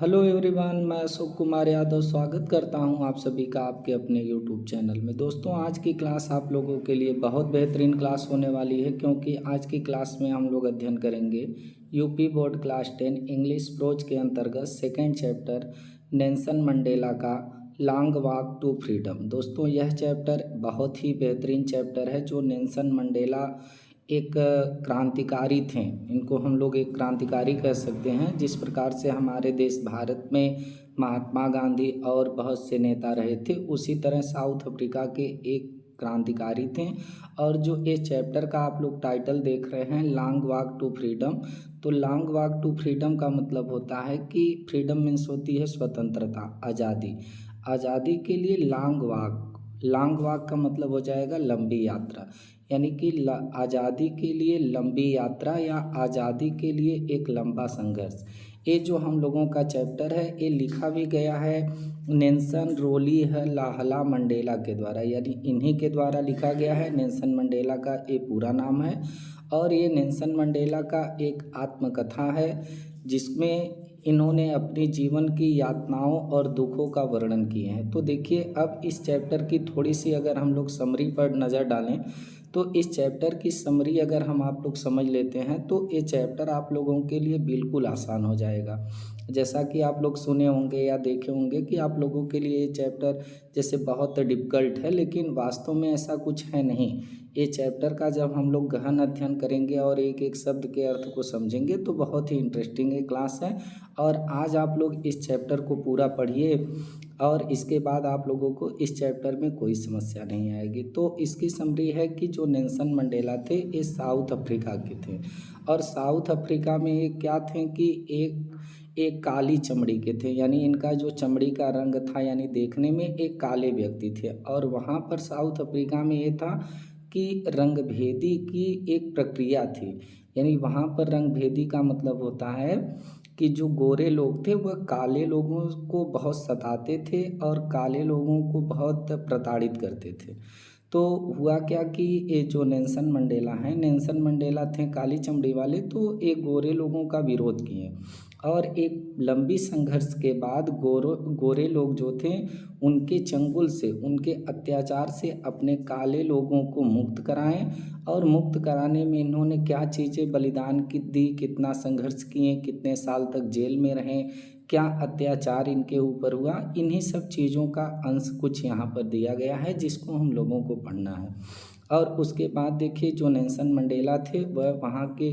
Hello everyone, मैं अशोक कुमार यादव स्वागत करता हूं आप सभी का आपके अपने यूट्यूब चैनल में। दोस्तों, आज की क्लास आप लोगों के लिए बहुत बेहतरीन क्लास होने वाली है, क्योंकि आज की क्लास में हम लोग अध्ययन करेंगे UP board class 10 English pros के अंतर्गत सेकेंड चैप्टर नेल्सन मंडेला का लॉन्ग वॉक टू फ्रीडम। दोस्तों, यह चैप्टर बहुत ही बेहतरीन चैप्टर है। जो नेल्सन मंडेला एक क्रांतिकारी थे, इनको हम लोग एक क्रांतिकारी कह सकते हैं। जिस प्रकार से हमारे देश भारत में महात्मा गांधी और बहुत से नेता रहे थे, उसी तरह साउथ अफ्रीका के एक क्रांतिकारी थे। और जो इस चैप्टर का आप लोग टाइटल देख रहे हैं, लॉन्ग वॉक टू फ्रीडम, तो लॉन्ग वॉक टू फ्रीडम का मतलब होता है कि फ्रीडम मीन्स होती है स्वतंत्रता, आज़ादी। आज़ादी के लिए लॉन्ग वॉक, लॉन्ग वॉक का मतलब हो जाएगा लंबी यात्रा, यानी कि आज़ादी के लिए लंबी यात्रा या आज़ादी के लिए एक लंबा संघर्ष। ये जो हम लोगों का चैप्टर है, ये लिखा भी गया है नेल्सन रोलीहला मंडेला के द्वारा, यानी इन्हीं के द्वारा लिखा गया है। नेल्सन मंडेला का ये पूरा नाम है और ये नेल्सन मंडेला का एक आत्मकथा है, जिसमें इन्होंने अपने जीवन की यातनाओं और दुखों का वर्णन किए हैं। तो देखिए, अब इस चैप्टर की थोड़ी सी अगर हम लोग समरी पर नज़र डालें, तो इस चैप्टर की समरी अगर हम आप लोग समझ लेते हैं, तो ये चैप्टर आप लोगों के लिए बिल्कुल आसान हो जाएगा। जैसा कि आप लोग सुने होंगे या देखे होंगे कि आप लोगों के लिए ये चैप्टर जैसे बहुत डिफ़िकल्ट है, लेकिन वास्तव में ऐसा कुछ है नहीं। ये चैप्टर का जब हम लोग गहन अध्ययन करेंगे और एक एक शब्द के अर्थ को समझेंगे, तो बहुत ही इंटरेस्टिंग ये क्लास है। और आज आप लोग इस चैप्टर को पूरा पढ़िए और इसके बाद आप लोगों को इस चैप्टर में कोई समस्या नहीं आएगी। तो इसकी समरी है कि जो नेल्सन मंडेला थे, ये साउथ अफ्रीका के थे। और साउथ अफ्रीका में ये क्या थे कि एक काली चमड़ी के थे, यानी इनका जो चमड़ी का रंग था, यानी देखने में एक काले व्यक्ति थे। और वहाँ पर साउथ अफ्रीका में ये था कि रंगभेदी की एक प्रक्रिया थी। यानी वहाँ पर रंगभेदी का मतलब होता है कि जो गोरे लोग थे वह काले लोगों को बहुत सताते थे और काले लोगों को बहुत प्रताड़ित करते थे। तो हुआ क्या कि ये जो नेल्सन मंडेला हैं, नेल्सन मंडेला थे काली चमड़ी वाले, तो एक गोरे लोगों का विरोध किए। और एक लंबी संघर्ष के बाद गोरे लोग जो थे, उनके चंगुल से, उनके अत्याचार से अपने काले लोगों को मुक्त कराएं। और मुक्त कराने में इन्होंने क्या चीज़ें बलिदान की दी, कितना संघर्ष किए, कितने साल तक जेल में रहे, क्या अत्याचार इनके ऊपर हुआ, इन्हीं सब चीज़ों का अंश कुछ यहाँ पर दिया गया है, जिसको हम लोगों को पढ़ना है। और उसके बाद देखिए, जो नेल्सन मंडेला थे वह वहाँ के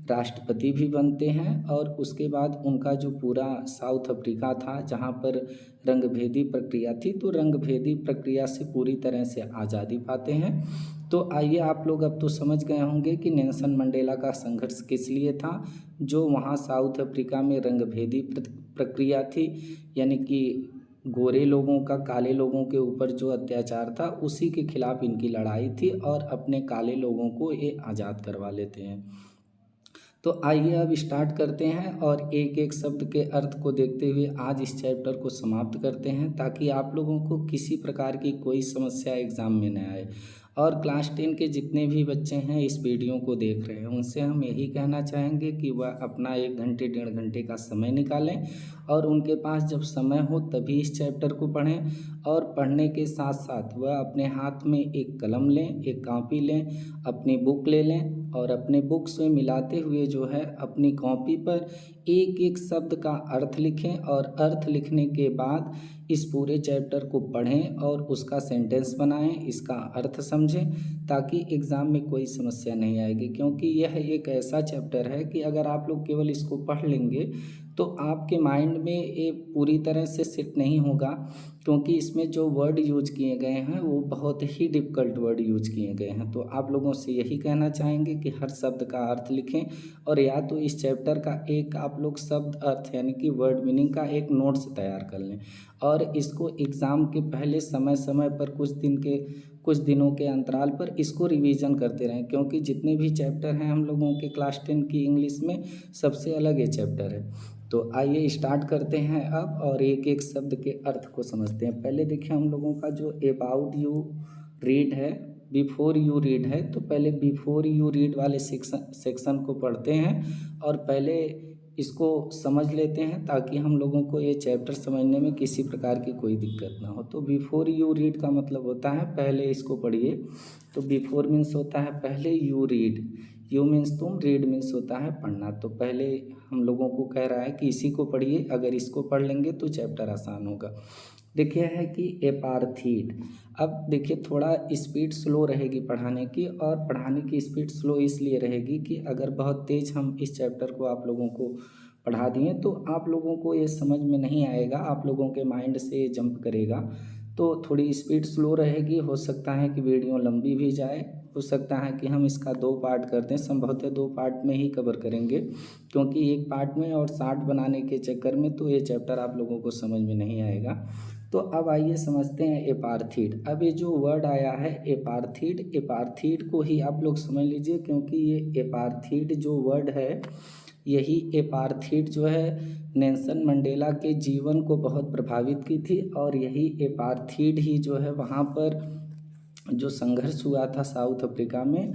राष्ट्रपति भी बनते हैं। और उसके बाद उनका जो पूरा साउथ अफ्रीका था, जहाँ पर रंगभेदी प्रक्रिया थी, तो रंगभेदी प्रक्रिया से पूरी तरह से आज़ादी पाते हैं। तो आइए, आप लोग अब तो समझ गए होंगे कि नेल्सन मंडेला का संघर्ष किस लिए था। जो वहाँ साउथ अफ्रीका में रंगभेदी प्रक्रिया थी, यानी कि गोरे लोगों का काले लोगों के ऊपर जो अत्याचार था, उसी के खिलाफ इनकी लड़ाई थी और अपने काले लोगों को ये आज़ाद करवा लेते हैं। तो आइए अब स्टार्ट करते हैं और एक एक शब्द के अर्थ को देखते हुए आज इस चैप्टर को समाप्त करते हैं, ताकि आप लोगों को किसी प्रकार की कोई समस्या एग्ज़ाम में न आए। और क्लास 10 के जितने भी बच्चे हैं इस वीडियो को देख रहे हैं, उनसे हम यही कहना चाहेंगे कि वह अपना 1 घंटे 1.5 घंटे का समय निकालें और उनके पास जब समय हो तभी इस चैप्टर को पढ़ें। और पढ़ने के साथ साथ वह अपने हाथ में एक कलम लें, एक कॉपी लें, अपनी बुक ले लें और अपने बुक्स में मिलाते हुए जो है अपनी कॉपी पर एक एक शब्द का अर्थ लिखें। और अर्थ लिखने के बाद इस पूरे चैप्टर को पढ़ें और उसका सेंटेंस बनाएं, इसका अर्थ समझें, ताकि एग्ज़ाम में कोई समस्या नहीं आएगी। क्योंकि यह एक ऐसा चैप्टर है कि अगर आप लोग केवल इसको पढ़ लेंगे तो आपके माइंड में ये पूरी तरह से सेट नहीं होगा, क्योंकि इसमें जो वर्ड यूज किए गए हैं वो बहुत ही डिफ़िकल्ट वर्ड यूज किए गए हैं। तो आप लोगों से यही कहना चाहेंगे कि हर शब्द का अर्थ लिखें, और या तो इस चैप्टर का एक आप लोग शब्द अर्थ यानी कि वर्ड मीनिंग का एक नोट्स तैयार कर लें। और इसको एग्ज़ाम के पहले समय समय पर कुछ दिनों के अंतराल पर इसको रिवीजन करते रहें, क्योंकि जितने भी चैप्टर हैं हम लोगों के क्लास 10 की इंग्लिश में, सबसे अलग ये चैप्टर है। तो आइए स्टार्ट करते हैं अब और एक एक शब्द के अर्थ को समझते हैं। पहले देखिए, हम लोगों का जो अबाउट यू रीड है, बिफोर यू रीड है, तो पहले बिफोर यू रीड वाले सेक्शन को पढ़ते हैं। और पहले इसको समझ लेते हैं ताकि हम लोगों को ये चैप्टर समझने में किसी प्रकार की कोई दिक्कत ना हो। तो बिफोर यू रीड का मतलब होता है पहले इसको पढ़िए। तो बिफोर मीन्स होता है पहले, यू रीड, यू मीन्स तुम, रीड मीन्स होता है पढ़ना। तो पहले हम लोगों को कह रहा है कि इसी को पढ़िए, अगर इसको पढ़ लेंगे तो चैप्टर आसान होगा। देखिए है कि एपार्थीड। अब देखिए थोड़ा स्पीड स्लो रहेगी पढ़ाने की, और पढ़ाने की स्पीड स्लो इसलिए रहेगी कि अगर बहुत तेज़ हम इस चैप्टर को आप लोगों को पढ़ा दिए तो आप लोगों को ये समझ में नहीं आएगा, आप लोगों के माइंड से जंप करेगा। तो थोड़ी स्पीड स्लो रहेगी, हो सकता है कि वीडियो लंबी भी जाए, हो सकता है कि हम इसका 2 पार्ट कर दें, संभवतः 2 पार्ट में ही कवर करेंगे, क्योंकि एक पार्ट में और 60 बनाने के चक्कर में तो ये चैप्टर आप लोगों को समझ में नहीं आएगा। तो अब आइए समझते हैं एपार्थीड। अब ये जो वर्ड आया है एपार्थीड, एपार्थीड को ही आप लोग समझ लीजिए, क्योंकि ये एपार्थीड जो वर्ड है, यही एपार्थीड जो है नेल्सन मंडेला के जीवन को बहुत प्रभावित की थी, और यही एपार्थीड ही जो है वहाँ पर जो संघर्ष हुआ था साउथ अफ्रीका में,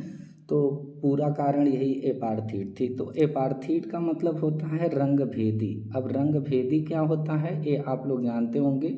तो पूरा कारण यही एपार्थीड थी। तो एपार्थीड का मतलब होता है रंग भेदी। अब रंग भेदी क्या होता है ये आप लोग जानते होंगे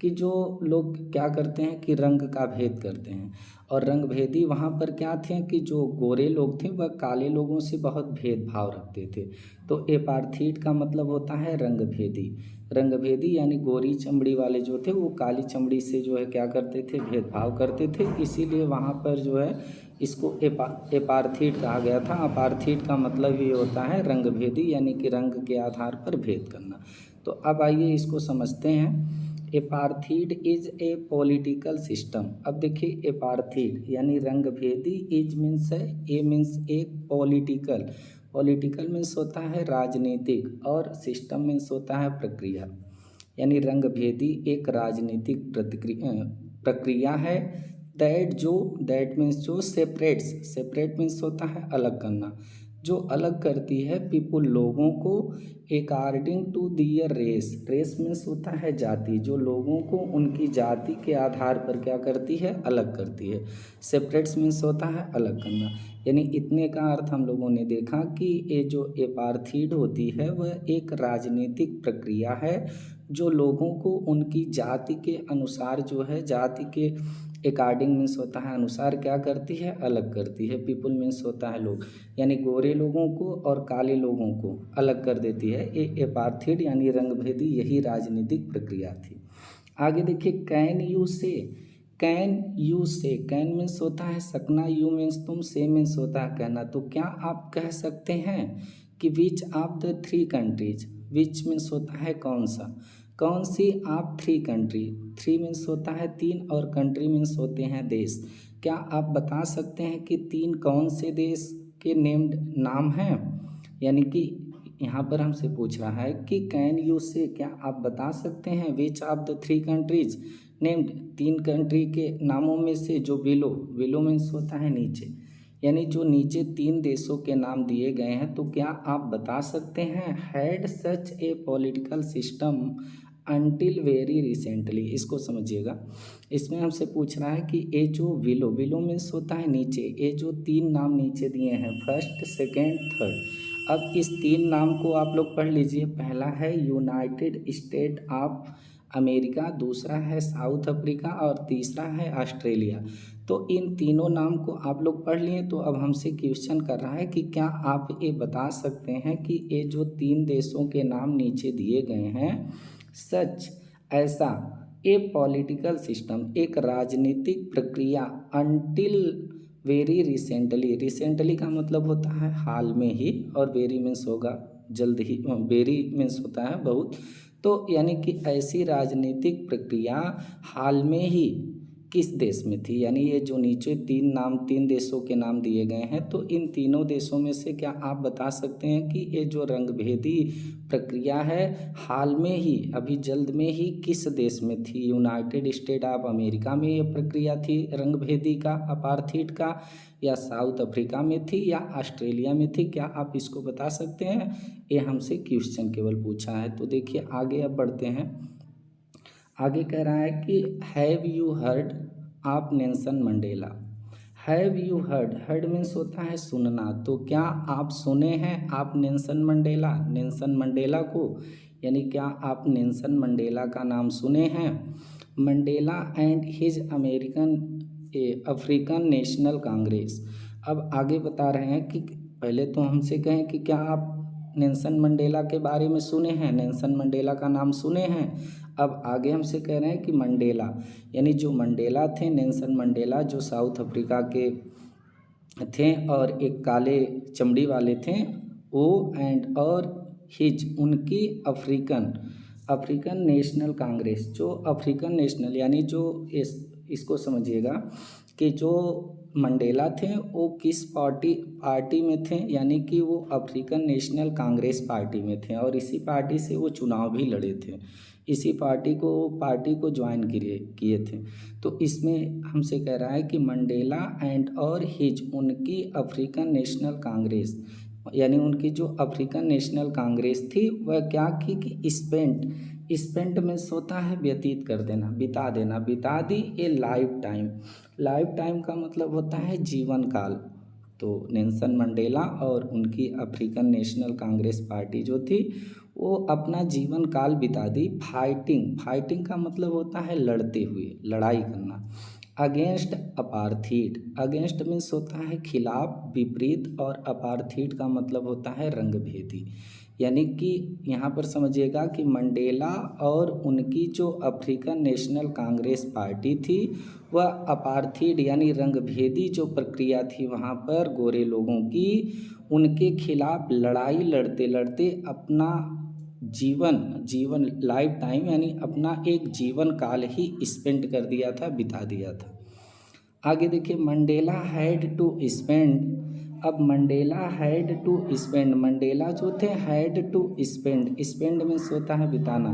कि जो लोग क्या करते हैं कि रंग का भेद करते हैं, और रंग भेदी वहाँ पर क्या थे कि जो गोरे लोग थे वह काले लोगों से बहुत भेदभाव रखते थे। तो एपार्थीड का मतलब होता है रंग भेदी। रंग भेदी यानी गोरी चमड़ी वाले जो थे वो काली चमड़ी से जो है क्या करते थे, भेदभाव करते थे, इसीलिए वहाँ पर जो है इसको एपार्थीड कहा गया था। अपार्थीड का मतलब ये होता है रंग भेदी, यानी कि रंग के आधार पर भेद करना। तो अब आइए इसको समझते हैं। एपार्थीड इज ए पॉलिटिकल सिस्टम। अब देखिए एपार्थीड यानी रंग भेदी, इज मीन्स है, ए मीन्स एक पॉलिटिकल, पॉलिटिकल मीन्स होता है राजनीतिक, और सिस्टम मीन्स होता है प्रक्रिया। यानी रंग भेदी एक राजनीतिक प्रक्रिया है। दैट मीन्स जो सेपरेट्स, सेपरेट मीन्स होता है अलग करना, जो अलग करती है पीपुल लोगों को according to their race. Race means होता है जाति, जो लोगों को उनकी जाति के आधार पर क्या करती है, अलग करती है। सेपरेट्स मीन्स होता है अलग करना। यानी इतने का अर्थ हम लोगों ने देखा कि ये जो एपार्थीड होती है वह एक राजनीतिक प्रक्रिया है, जो लोगों को उनकी जाति के अनुसार जो है, जाति के अकॉर्डिंग मीन्स होता है अनुसार, क्या करती है, अलग करती है। पीपल मीन्स होता है लोग, यानी गोरे लोगों को और काले लोगों को अलग कर देती है। ये एपार्थीड यानी रंगभेदी यही राजनीतिक प्रक्रिया थी। आगे देखिए कैन यू से, कैन यू से, कैन मीन्स होता है सकना, यू मीन्स तुम, से मीन्स होता है कहना। तो क्या आप कह सकते हैं कि which of the 3 countries, which means होता है कौन सा, कौन सी आप 3 कंट्री, 3 मीन्स होता है 3 और कंट्री मीन्स होते हैं देश। क्या आप बता सकते हैं कि 3 कौन से देश के नेम्ड नाम हैं। यानी कि यहाँ पर हमसे पूछ रहा है कि कैन यू से, क्या आप बता सकते हैं which of the 3 countries named, 3 country के नामों में से जो बिलो, बिलो मीन्स होता है नीचे, यानी जो नीचे 3 देशों के नाम दिए गए हैं, तो क्या आप बता सकते हैं had such A political system until very recently. इसको समझिएगा, इसमें हमसे पूछ रहा है कि ये जो विलो, विलो मीन्स होता है नीचे, ये जो 3 नाम नीचे दिए हैं फर्स्ट, सेकेंड, थर्ड, अब इस 3 नाम को आप लोग पढ़ लीजिए। पहला है यूनाइटेड स्टेट ऑफ अमेरिका, दूसरा है साउथ अफ्रीका और तीसरा है ऑस्ट्रेलिया। तो इन तीनों नाम को आप लोग पढ़ लिए। तो अब हमसे क्वेश्चन कर रहा है कि क्या आप ये बता सकते हैं कि ये जो 3 देशों के नाम नीचे दिए गए हैं, सच, ऐसा, ए पॉलिटिकल सिस्टम, एक राजनीतिक प्रक्रिया, अनटिल वेरी रिसेंटली, रिसेंटली का मतलब होता है हाल में ही, और वेरी मीन्स होगा जल्द ही, वेरी मीन्स होता है बहुत। तो यानी कि ऐसी राजनीतिक प्रक्रिया हाल में ही किस देश में थी, यानी ये जो नीचे 3 नाम, 3 देशों के नाम दिए गए हैं, तो इन तीनों देशों में से क्या आप बता सकते हैं कि ये जो रंगभेदी प्रक्रिया है हाल में ही, अभी जल्द में ही किस देश में थी। यूनाइटेड स्टेट ऑफ अमेरिका में ये प्रक्रिया थी रंगभेदी का, अपार्थीड का, या साउथ अफ्रीका में थी, या ऑस्ट्रेलिया में थी। क्या आप इसको बता सकते हैं। ये हमसे क्वेश्चन केवल पूछा है। तो देखिए आगे अब बढ़ते हैं। आगे कह रहा है कि have you heard of Nelson Mandela, have you heard, heard means होता है सुनना, तो क्या आप सुने हैं आप नेल्सन मंडेला, नेल्सन मंडेला को, यानी क्या आप नेल्सन मंडेला का नाम सुने हैं। Mandela and his African national Congress. अब आगे बता रहे हैं कि पहले तो हमसे कहें कि क्या आप नेल्सन मंडेला के बारे में सुने हैं, नेल्सन मंडेला का नाम सुने हैं। अब आगे हमसे कह रहे हैं कि मंडेला, यानी जो मंडेला थे, नेल्सन मंडेला जो साउथ अफ्रीका के थे और एक काले चमड़ी वाले थे, वो एंड और हिज उनकी अफ्रीकन नेशनल कांग्रेस, जो अफ्रीकन नेशनल यानी जो इसको समझिएगा कि जो मंडेला थे वो किस पार्टी में थे, यानी कि वो अफ्रीकन नेशनल कांग्रेस पार्टी में थे और इसी पार्टी से वो चुनाव भी लड़े थे, इसी पार्टी को ज्वाइन किए थे। तो इसमें हमसे कह रहा है कि मंडेला एंड और हिज उनकी अफ्रीकन नेशनल कांग्रेस, यानी उनकी जो अफ्रीकन नेशनल कांग्रेस थी वह क्या की कि स्पेंट में होता है व्यतीत कर देना, बिता देना, बिता दी ए लाइफ टाइम का मतलब होता है जीवन काल। तो नेल्सन मंडेला और उनकी अफ्रीकन नेशनल कांग्रेस पार्टी जो थी वो अपना जीवन काल बिता दी फाइटिंग का मतलब होता है लड़ते हुए, लड़ाई करना। अगेंस्ट मीन्स होता है खिलाफ, विपरीत, और अपार्थीड का मतलब होता है रंगभेदी। यानी कि यहाँ पर समझिएगा कि मंडेला और उनकी जो अफ्रीकन नेशनल कांग्रेस पार्टी थी वह अपार्थीड यानी रंगभेदी जो प्रक्रिया थी वहाँ पर गोरे लोगों की, उनके खिलाफ लड़ाई लड़ते लड़ते अपना जीवन लाइफ टाइम यानी अपना एक जीवन काल ही स्पेंड कर दिया था, बिता दिया था। आगे देखिए, मंडेला हैड टू स्पेंड। अब Mandela had to spend, Mandela जो थे हैड टू स्पेंड मीन्स होता है बिताना,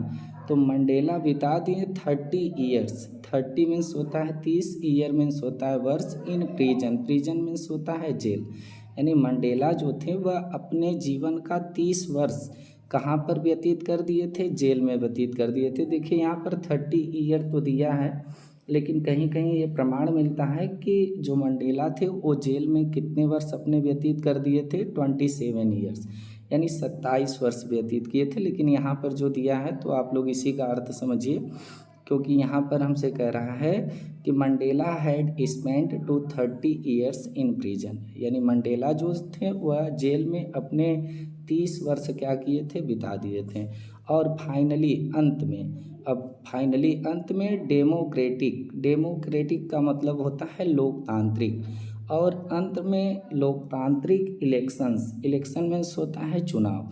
तो मंडेला बिता दिए 30 ईयर्स, 30 मीन्स होता है 30, ईयर मीन्स होता है वर्ष, इन प्रिजन मीन्स होता है जेल। यानी मंडेला जो थे वह अपने जीवन का 30 वर्ष कहाँ पर व्यतीत कर दिए थे, जेल में व्यतीत कर दिए थे। देखिए यहाँ पर 30 ईयर तो दिया है, लेकिन कहीं कहीं ये प्रमाण मिलता है कि जो मंडेला थे वो जेल में कितने वर्ष अपने व्यतीत कर दिए थे, 27 ईयर्स, यानी 27 वर्ष व्यतीत किए थे। लेकिन यहाँ पर जो दिया है तो आप लोग इसी का अर्थ समझिए, क्योंकि यहाँ पर हमसे कह रहा है कि Mandela had spent 30 years in prison, यानी मंडेला जो थे वह जेल में अपने 30 वर्ष क्या किए थे, बिता दिए थे। और फाइनली अंत में डेमोक्रेटिक का मतलब होता है लोकतांत्रिक, और अंत में लोकतांत्रिक इलेक्शन में होता है चुनाव,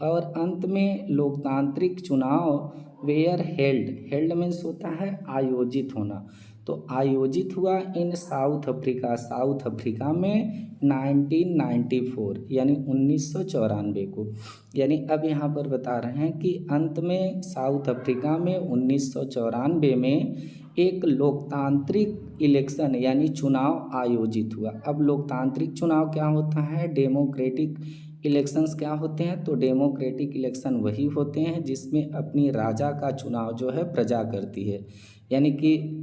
और अंत में लोकतांत्रिक चुनाव वेयर हेल्ड मीन्स होता है आयोजित होना, तो आयोजित हुआ इन साउथ अफ्रीका में 1994 यानी 1994 को। यानी अब यहाँ पर बता रहे हैं कि अंत में साउथ अफ्रीका में 1994 में एक लोकतांत्रिक इलेक्शन यानी चुनाव आयोजित हुआ। अब लोकतांत्रिक चुनाव क्या होता है, डेमोक्रेटिक इलेक्शंस क्या होते हैं, तो डेमोक्रेटिक इलेक्शन वही होते हैं जिसमें अपनी राजा का चुनाव जो है प्रजा करती है, यानी कि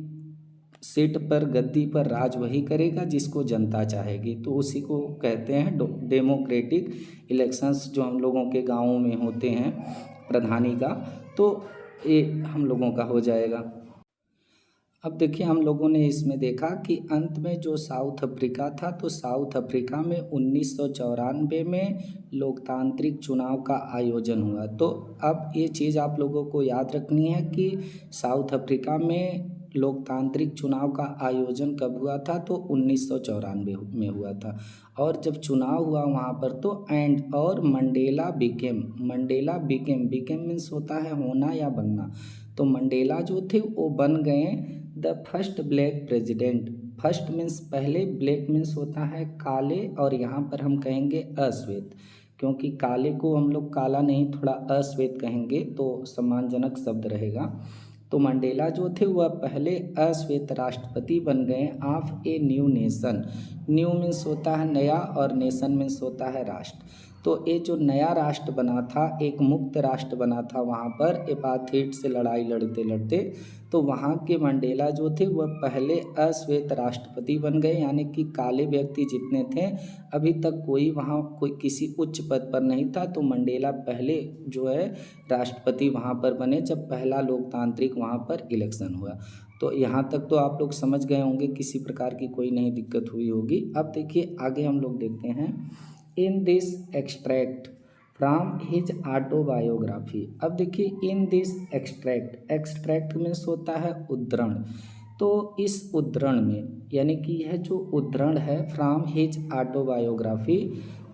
सीट पर गद्दी पर राज वही करेगा जिसको जनता चाहेगी, तो उसी को कहते हैं डेमोक्रेटिक इलेक्शंस, जो हम लोगों के गाँवों में होते हैं प्रधानी का, तो ये हम लोगों का हो जाएगा। अब देखिए हम लोगों ने इसमें देखा कि अंत में जो साउथ अफ्रीका था, तो साउथ अफ्रीका में 1994 में लोकतांत्रिक चुनाव का आयोजन हुआ। तो अब ये चीज़ आप लोगों को याद रखनी है कि साउथ अफ्रीका में लोकतांत्रिक चुनाव का आयोजन कब हुआ था, तो 1994 में हुआ था। और जब चुनाव हुआ वहाँ पर तो और मंडेला बिकेम मीन्स होता है होना या बनना, तो मंडेला जो थे वो बन गए the first black president. First means पहले, ब्लैक मीन्स होता है काले, और यहाँ पर हम कहेंगे अश्वेत, क्योंकि काले को हम लोग काला नहीं थोड़ा अश्वेत कहेंगे तो सम्मानजनक शब्द रहेगा। तो मंडेला जो थे वह पहले अश्वेत राष्ट्रपति बन गए of a new nation. New means होता है नया और नेशन मीन्स होता है राष्ट्र। तो ये जो नया राष्ट्र बना था, एक मुक्त राष्ट्र बना था वहाँ पर एपार्थाइड से लड़ाई लड़ते लड़ते, तो वहाँ के मंडेला जो थे वह पहले अश्वेत राष्ट्रपति बन गए, यानी कि काले व्यक्ति जितने थे अभी तक कोई किसी उच्च पद पर नहीं था, तो मंडेला पहले जो है राष्ट्रपति वहाँ पर बने जब पहला लोकतांत्रिक वहाँ पर इलेक्शन हुआ। तो यहाँ तक तो आप लोग समझ गए होंगे, किसी प्रकार की कोई नहीं दिक्कत हुई होगी। अब देखिए आगे हम लोग देखते हैं, in this extract from his autobiography. अब देखिए इन दिस एक्सट्रैक्ट मीन्स होता है उद्धरण। तो इस उद्धरण में, यानी कि यह जो उद्धरण है फ्रॉम हिज ऑटोबायोग्राफी,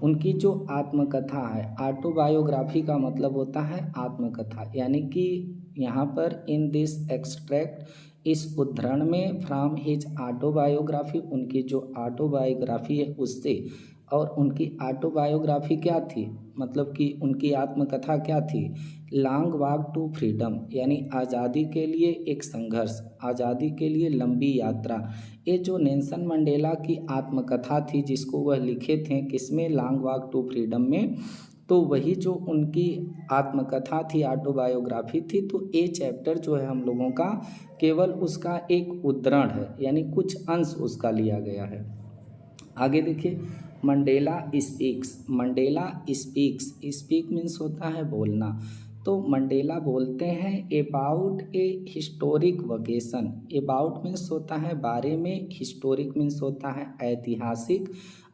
उनकी जो आत्मकथा है, ऑटोबायोग्राफी का मतलब होता है आत्मकथा, यानी कि यहाँ पर इन दिस एक्सट्रैक्ट, इस उद्धरण में, फ्रॉम हिज ऑटोबायोग्राफी, उनकी जो ऑटोबायोग्राफी है उससे, और उनकी ऑटोबायोग्राफी क्या थी, मतलब कि उनकी आत्मकथा क्या थी, लॉन्ग वॉक टू फ्रीडम, यानी आज़ादी के लिए एक संघर्ष, आज़ादी के लिए लंबी यात्रा। ये जो नेल्सन मंडेला की आत्मकथा थी जिसको वह लिखे थे किसमें, लॉन्ग वॉक टू फ्रीडम में, तो वही जो उनकी आत्मकथा थी, ऑटोबायोग्राफी थी, तो ये चैप्टर जो है हम लोगों का केवल उसका एक उद्धरण है, यानी कुछ अंश उसका लिया गया है। आगे देखिए, मंडेला स्पीक्स, स्पीक मीन्स होता है बोलना। तो मंडेला बोलते हैं about a historic vocation, about means होता है बारे में, हिस्टोरिक मीन्स होता है ऐतिहासिक,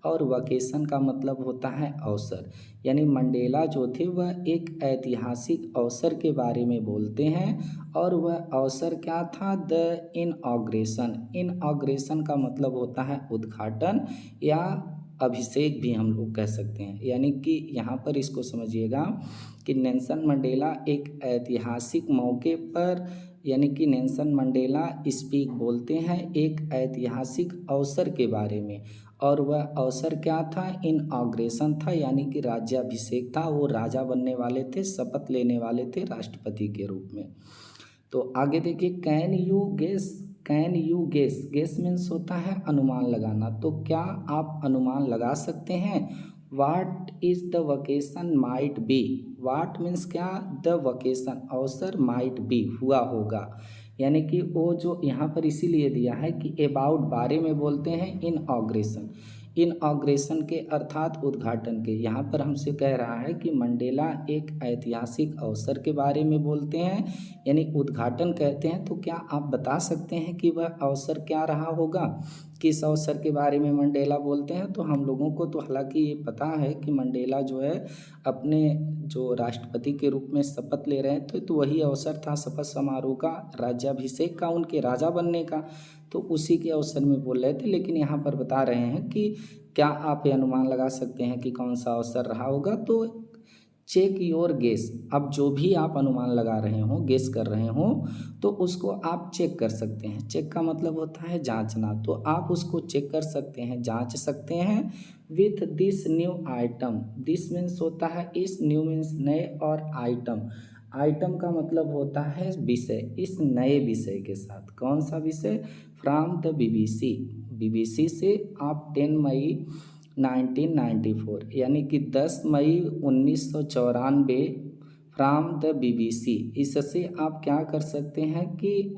और वोकेशन का मतलब होता है अवसर। यानी मंडेला जो थे वह एक ऐतिहासिक अवसर के बारे में बोलते हैं, और वह अवसर क्या था, द इनऑग्रेशन का मतलब होता है उद्घाटन या अभिषेक भी हम लोग कह सकते हैं। यानी कि यहाँ पर इसको समझिएगा कि नेल्सन मंडेला एक ऐतिहासिक मौके पर, यानी कि नेल्सन मंडेला स्पीक बोलते हैं एक ऐतिहासिक अवसर के बारे में, और वह अवसर क्या था, इनऑग्रेशन था, यानी कि राज्याभिषेक था, वो राजा बनने वाले थे, शपथ लेने वाले थे राष्ट्रपति के रूप में। तो आगे देखिए, कैन यू गेस मीन्स होता है अनुमान लगाना। तो क्या आप अनुमान लगा सकते हैं, what is the vocation might be, what means क्या, द वोकेशन अवसर, माइट बी हुआ होगा, यानी कि वो जो यहाँ पर इसीलिए दिया है कि अबाउट बारे में बोलते हैं, इनऑग्रेशन के अर्थात उद्घाटन के। यहाँ पर हमसे कह रहा है कि मंडेला एक ऐतिहासिक अवसर के बारे में बोलते हैं, यानी उद्घाटन कहते हैं। तो क्या आप बता सकते हैं कि वह अवसर क्या रहा होगा, किस अवसर के बारे में मंडेला बोलते हैं? तो हम लोगों को तो हालांकि ये पता है कि मंडेला जो है अपने जो राष्ट्रपति के रूप में शपथ ले रहे थे, तो वही अवसर था शपथ समारोह का, राज्याभिषेक का, उनके राजा बनने का, तो उसी के अवसर में बोल रहे थे। लेकिन यहाँ पर बता रहे हैं कि क्या आप ये अनुमान लगा सकते हैं कि कौन सा अवसर रहा होगा? तो चेक योर गेस, अब जो भी आप अनुमान लगा रहे हो, गेस कर रहे हो, तो उसको आप चेक कर सकते हैं। चेक का मतलब होता है जांचना, तो आप उसको चेक कर सकते हैं, जांच सकते हैं with this new item. This means होता है इस, न्यू मीन्स नए, और आइटम का मतलब होता है विषय, इस नए विषय के साथ। कौन सा विषय? फ्रॉम द बीबीसी से आप 10 मई 1994, यानी कि 10 मई 1994 फ्रॉम द बीबीसी। इससे आप क्या कर सकते हैं कि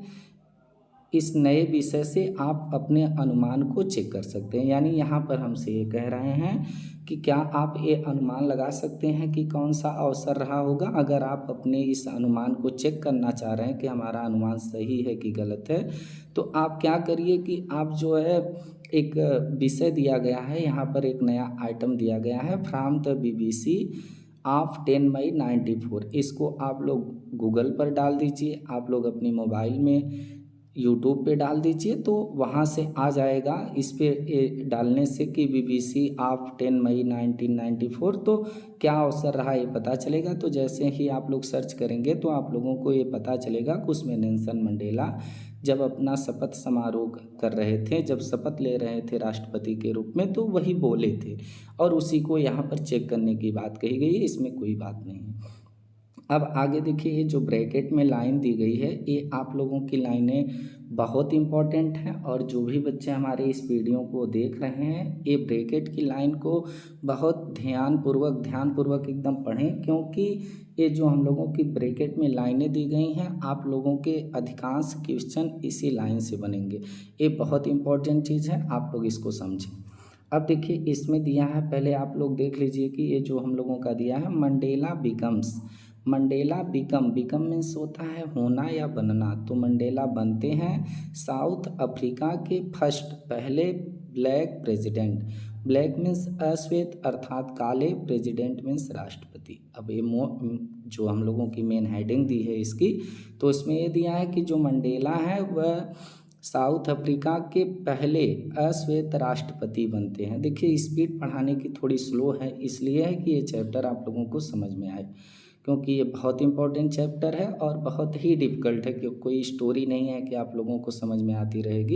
इस नए विषय से आप अपने अनुमान को चेक कर सकते हैं। यानी यहाँ पर हमसे ये कह रहे हैं कि क्या आप ये अनुमान लगा सकते हैं कि कौन सा अवसर रहा होगा। अगर आप अपने इस अनुमान को चेक करना चाह रहे हैं कि हमारा अनुमान सही है कि गलत है, तो आप क्या करिए कि आप जो है एक विषय दिया गया है, यहाँ पर एक नया आइटम दिया गया है, फ्रॉम द बीबीसी ऑफ 10 मई 94। इसको आप लोग गूगल पर डाल दीजिए, आप लोग अपनी मोबाइल में यूट्यूब पे डाल दीजिए, तो वहाँ से आ जाएगा। इस पे डालने से कि बीबीसी ऑफ 10 मई 1994, तो क्या अवसर रहा ये पता चलेगा। तो जैसे ही आप लोग सर्च करेंगे तो आप लोगों को ये पता चलेगा कि उसमें नेल्सन मंडेला जब अपना शपथ समारोह कर रहे थे, जब शपथ ले रहे थे राष्ट्रपति के रूप में, तो वही बोले थे, और उसी को यहाँ पर चेक करने की बात कही गई है, इसमें कोई बात नहीं है। अब आगे देखिए, ये जो ब्रैकेट में लाइन दी गई है ये आप लोगों की लाइनें बहुत इम्पॉर्टेंट हैं, और जो भी बच्चे हमारे इस वीडियो को देख रहे हैं ये ब्रैकेट की लाइन को बहुत ध्यानपूर्वक एकदम पढ़ें, क्योंकि ये जो हम लोगों की ब्रैकेट में लाइनें दी गई हैं आप लोगों के अधिकांश क्वेश्चन इसी लाइन से बनेंगे। ये बहुत इम्पॉर्टेंट चीज़ है, आप लोग इसको समझें। अब देखिए इसमें दिया है, पहले आप लोग देख लीजिए कि ये जो हम लोगों का दिया है Mandela becomes. Mandela become means होता है होना या बनना, तो मंडेला बनते हैं साउथ अफ्रीका के पहले ब्लैक प्रेसिडेंट। ब्लैक मीन्स अश्वेत अर्थात काले, प्रेसिडेंट मीन्स राष्ट्रपति। अब ये जो हम लोगों की मेन हेडिंग दी है इसकी, तो इसमें ये दिया है कि जो मंडेला है वह साउथ अफ्रीका के पहले अश्वेत राष्ट्रपति बनते हैं। देखिए स्पीड पढ़ाने की थोड़ी स्लो है, इसलिए है कि ये चैप्टर आप लोगों को समझ में आए, क्योंकि ये बहुत इंपॉर्टेंट चैप्टर है और बहुत ही डिफ़िकल्ट है, क्योंकि कोई स्टोरी नहीं है कि आप लोगों को समझ में आती रहेगी।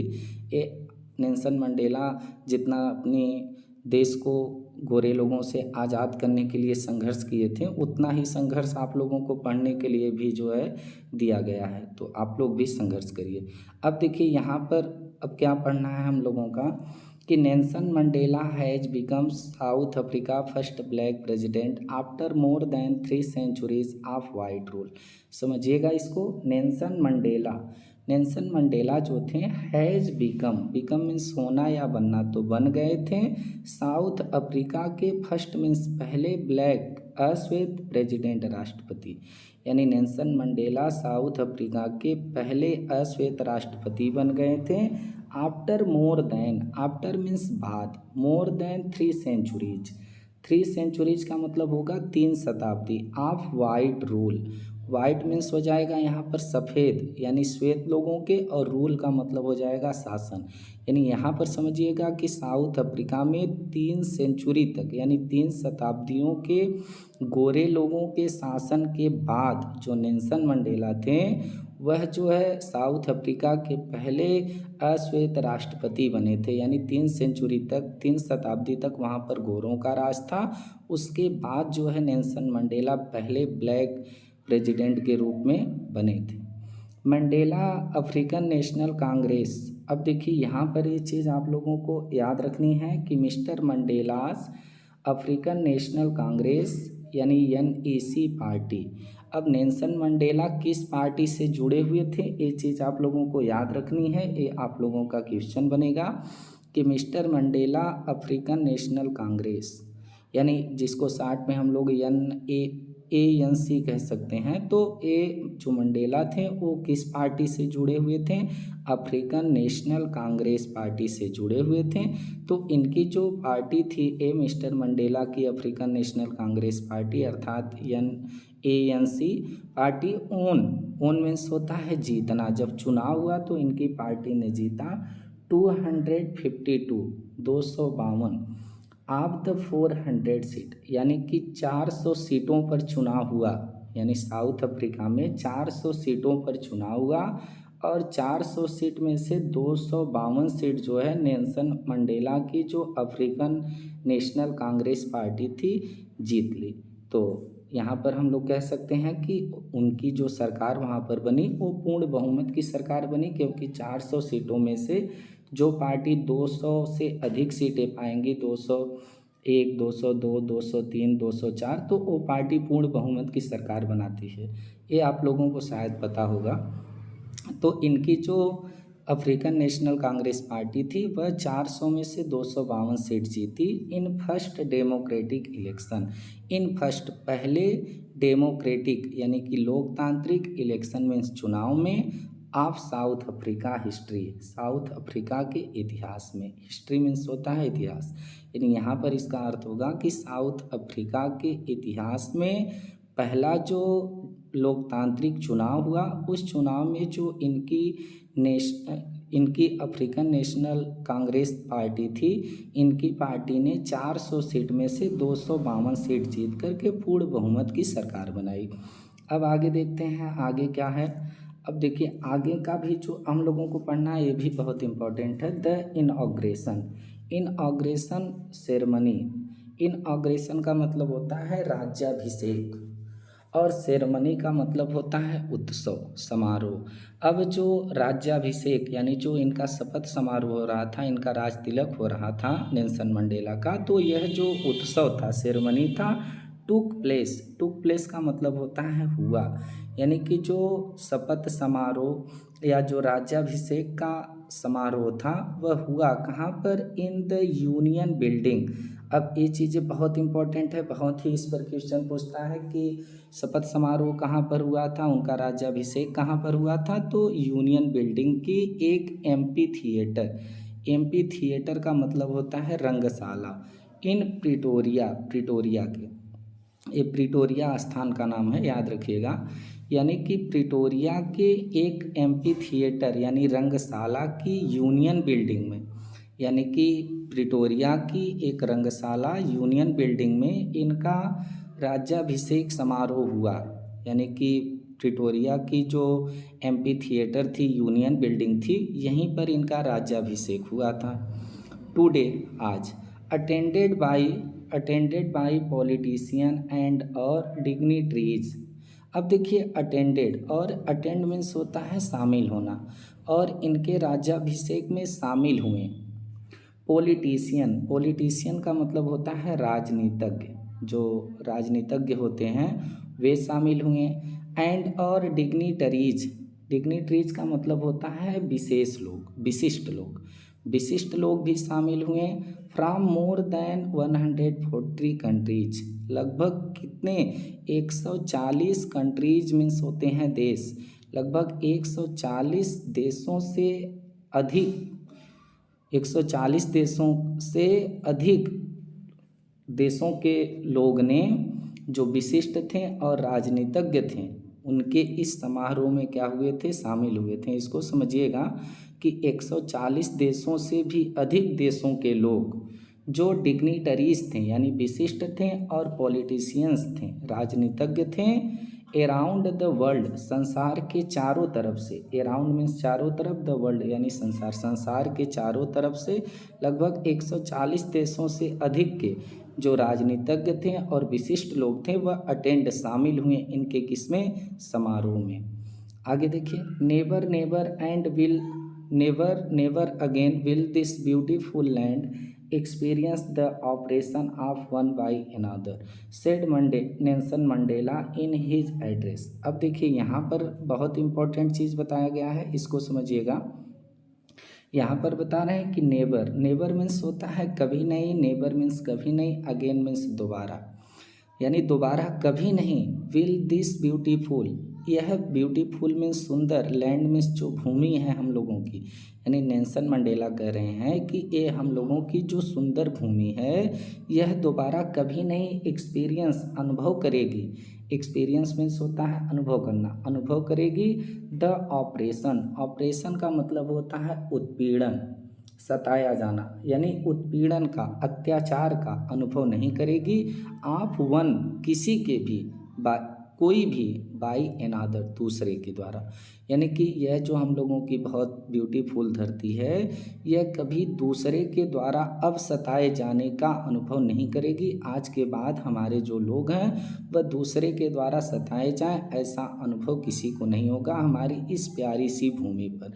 ये नेल्सन मंडेला जितना अपने देश को गोरे लोगों से आज़ाद करने के लिए संघर्ष किए थे, उतना ही संघर्ष आप लोगों को पढ़ने के लिए भी जो है दिया गया है, तो आप लोग भी संघर्ष करिए। अब देखिए यहाँ पर अब क्या पढ़ना है हम लोगों का कि Nelson Mandela has become south Africa first black president after more than 3 centuries of white rule. समझिएगा इसको, नेल्सन मंडेला जो थे हैज़ बिकम मीन्स होना या बनना, तो बन गए थे साउथ अफ्रीका के फर्स्ट मीन्स पहले ब्लैक अश्वेत प्रेसिडेंट राष्ट्रपति। यानी नेल्सन मंडेला साउथ अफ्रीका के पहले अश्वेत राष्ट्रपति बन गए थे आफ्टर मीन्स बाद, मोर देन 3 centuries। 3 centuries का मतलब होगा 3 शताब्दी of white rule. White means हो जाएगा यहाँ पर सफ़ेद यानी श्वेत लोगों के, और रूल का मतलब हो जाएगा शासन। यानी यहाँ पर समझिएगा कि साउथ अफ्रीका में 3 सेंचुरी तक यानी 3 शताब्दियों के गोरे लोगों के शासन के बाद जो नेल्सन मंडेला थे वह जो है साउथ अफ्रीका के पहले अश्वेत राष्ट्रपति बने थे। यानी 3 सेंचुरी तक 3 शताब्दी तक वहाँ पर गोरों का राज था। उसके बाद जो है नेल्सन मंडेला पहले ब्लैक प्रेसिडेंट के रूप में बने थे। Mandela African national Congress. अब देखिए यहाँ पर ये चीज़ आप लोगों को याद रखनी है कि मिस्टर मंडेलास अफ्रीकन नेशनल कांग्रेस यानी NEC पार्टी। अब नेल्सन मंडेला किस पार्टी से जुड़े हुए थे ये चीज़ आप लोगों को याद रखनी है, ये आप लोगों का क्वेश्चन बनेगा कि mister Mandela African national Congress यानी जिसको शार्ट में हम लोग ANC कह सकते हैं, तो ये जो मंडेला थे वो किस पार्टी से जुड़े हुए थे, अफ्रीकन नेशनल कांग्रेस पार्टी से जुड़े हुए थे। तो इनकी जो पार्टी थी मिस्टर मंडेला की अफ्रीकन नेशनल कांग्रेस पार्टी अर्थात ANC पार्टी ओन मीन्स होता है जीतना। जब चुनाव हुआ तो इनकी पार्टी ने जीता 252 ऑफ द 400 सीट, यानी कि 400 सीटों पर चुनाव हुआ। यानी साउथ अफ्रीका में 400 सीटों पर चुनाव हुआ और 400 सीट में से 252 सीट जो है नेल्सन मंडेला की जो अफ्रीकन नेशनल कांग्रेस पार्टी थी जीत ली। तो यहाँ पर हम लोग कह सकते हैं कि उनकी जो सरकार वहाँ पर बनी वो पूर्ण बहुमत की सरकार बनी, क्योंकि 400 सीटों में से जो पार्टी 200 से अधिक सीटें पाएंगी, 201, 202, 203, 204, तो वो पार्टी पूर्ण बहुमत की सरकार बनाती है। ये आप लोगों को शायद पता होगा। तो इनकी जो अफ्रीकन नेशनल कांग्रेस पार्टी थी वह 400 में से 252 सीट जीती इन फर्स्ट डेमोक्रेटिक इलेक्शन। पहले डेमोक्रेटिक यानी कि लोकतांत्रिक इलेक्शन में चुनाव में of south Africa history, south Africa के इतिहास में। हिस्ट्री मीन्स होता है इतिहास, यानी यहाँ पर इसका अर्थ होगा कि साउथ अफ्रीका के इतिहास में पहला जो लोकतांत्रिक चुनाव हुआ उस चुनाव में जो इनकी अफ्रीकन नेशनल कांग्रेस पार्टी थी, इनकी पार्टी ने 400 सीट में से 252 सीट जीत करके पूर्ण बहुमत की सरकार बनाई। अब आगे देखते हैं आगे क्या है। अब देखिए आगे का भी जो हम लोगों को पढ़ना है ये भी बहुत इम्पोर्टेंट है। The इनऑग्रेशन ceremony. इनऑग्रेशन का मतलब होता है राज्याभिषेक। और सेरेमनी का मतलब होता है उत्सव, समारोह। अब जो राज्याभिषेक यानी जो इनका शपथ समारोह हो रहा था, इनका राज तिलक हो रहा था नेल्सन मंडेला का, तो यह जो उत्सव था, सेरेमनी था, टुक प्लेस का मतलब होता है हुआ। यानी कि जो शपथ समारोह या जो राज्याभिषेक का समारोह था वह हुआ कहाँ पर, इन द यूनियन बिल्डिंग। अब ये चीज़ें बहुत इंपॉर्टेंट है, बहुत ही इस पर क्वेश्चन पूछता है कि शपथ समारोह कहाँ पर हुआ था, उनका राज्याभिषेक कहाँ पर हुआ था, तो यूनियन बिल्डिंग की एक एम्पी थिएटर का मतलब होता है रंगशाला, इन प्रिटोरिया के, ये प्रिटोरिया स्थान का नाम है, याद रखिएगा। यानी कि प्रिटोरिया के एक एम्पी थिएटर यानी रंगशाला की यूनियन बिल्डिंग में, यानी कि प्रिटोरिया की एक रंगशाला यूनियन बिल्डिंग में इनका राज्याभिषेक समारोह हुआ। यानी कि प्रिटोरिया की जो एम्पी थिएटर थी, यूनियन बिल्डिंग थी, यहीं पर इनका राज्याभिषेक हुआ था। टुडे, आज, अटेंडेड बाई पॉलिटिशियन एंड और डिग्निटरीज। अब देखिए अटेंडेड, और अटेंड मीन्स होता है शामिल होना, और इनके राज्याभिषेक में शामिल हुए पॉलिटिशियन का मतलब होता है राजनीतिज्ञ, जो राजनीतिज्ञ होते हैं वे शामिल हुए। एंड और डिग्निटरीज का मतलब होता है विशिष्ट लोग भी शामिल हुए। फ्रॉम मोर देन 140 कंट्रीज, लगभग कितने, 140 कंट्रीज मीन्स होते हैं देश, लगभग 140 देशों से अधिक, 140 देशों से अधिक देशों के लोग ने, जो विशिष्ट थे और राजनीतिज्ञ थे, उनके इस समारोह में क्या हुए थे, शामिल हुए थे। इसको समझिएगा कि 140 देशों से भी अधिक देशों के लोग जो डिग्निटरीज थे यानी विशिष्ट थे और पॉलिटिशियंस थे, राजनीतिज्ञ थे, अराउंड द वर्ल्ड, संसार के चारों तरफ से, अराउंड मीन्स चारों तरफ, द वर्ल्ड यानी संसार के चारों तरफ से लगभग 140 देशों से अधिक के जो राजनीतिज्ञ थे और विशिष्ट लोग थे वह अटेंड, शामिल हुए इनके किसमें, समारोह में। आगे देखिए, never again will this beautiful land experience the operation of one by another, said Nelson Mandela in his address. अब देखिए यहाँ पर बहुत इंपॉर्टेंट चीज़ बताया गया है, इसको समझिएगा। यहाँ पर बता रहे हैं कि नेवर मीन्स होता है कभी नहीं, नेवर मीन्स कभी नहीं, अगेन मीन्स दोबारा, यानी दोबारा कभी नहीं। विल दिस ब्यूटीफुल, यह ब्यूटीफुल मीन्स सुंदर, लैंड मीन्स जो भूमि है हम लोगों की, यानी नेल्सन मंडेला कह रहे हैं कि ये हम लोगों की जो सुंदर भूमि है यह दोबारा कभी नहीं एक्सपीरियंस, अनुभव करेगी। एक्सपीरियंस मीन्स होता है अनुभव करना, अनुभव करेगी। द ऑपरेशन का मतलब होता है उत्पीड़न, सताया जाना, यानी उत्पीड़न का, अत्याचार का अनुभव नहीं करेगी। आप वन, किसी के भी, कोई भी, बाई अनदर, दूसरे के द्वारा, यानी कि यह जो हम लोगों की बहुत ब्यूटीफुल धरती है यह कभी दूसरे के द्वारा अब सताए जाने का अनुभव नहीं करेगी। आज के बाद हमारे जो लोग हैं वह दूसरे के द्वारा सताए जाएं, ऐसा अनुभव किसी को नहीं होगा हमारी इस प्यारी सी भूमि पर।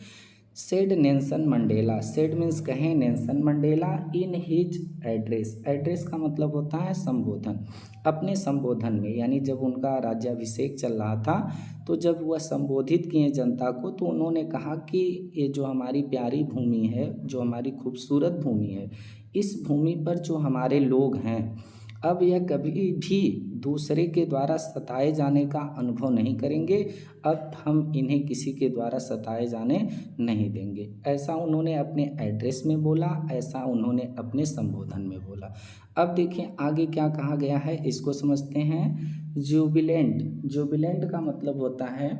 Said Nelson Mandela, said means कहें, Nelson Mandela in his address का मतलब होता है संबोधन, अपने संबोधन में, यानी जब उनका राज्याभिषेक चल रहा था तो जब वह संबोधित किए जनता को तो उन्होंने कहा कि ये जो हमारी प्यारी भूमि है, जो हमारी खूबसूरत भूमि है, इस भूमि पर जो हमारे लोग हैं अब यह कभी भी दूसरे के द्वारा सताए जाने का अनुभव नहीं करेंगे, अब हम इन्हें किसी के द्वारा सताए जाने नहीं देंगे। ऐसा उन्होंने अपने एड्रेस में बोला, ऐसा उन्होंने अपने संबोधन में बोला। अब देखिए आगे क्या कहा गया है, इसको समझते हैं। जुबिलेंट का मतलब होता है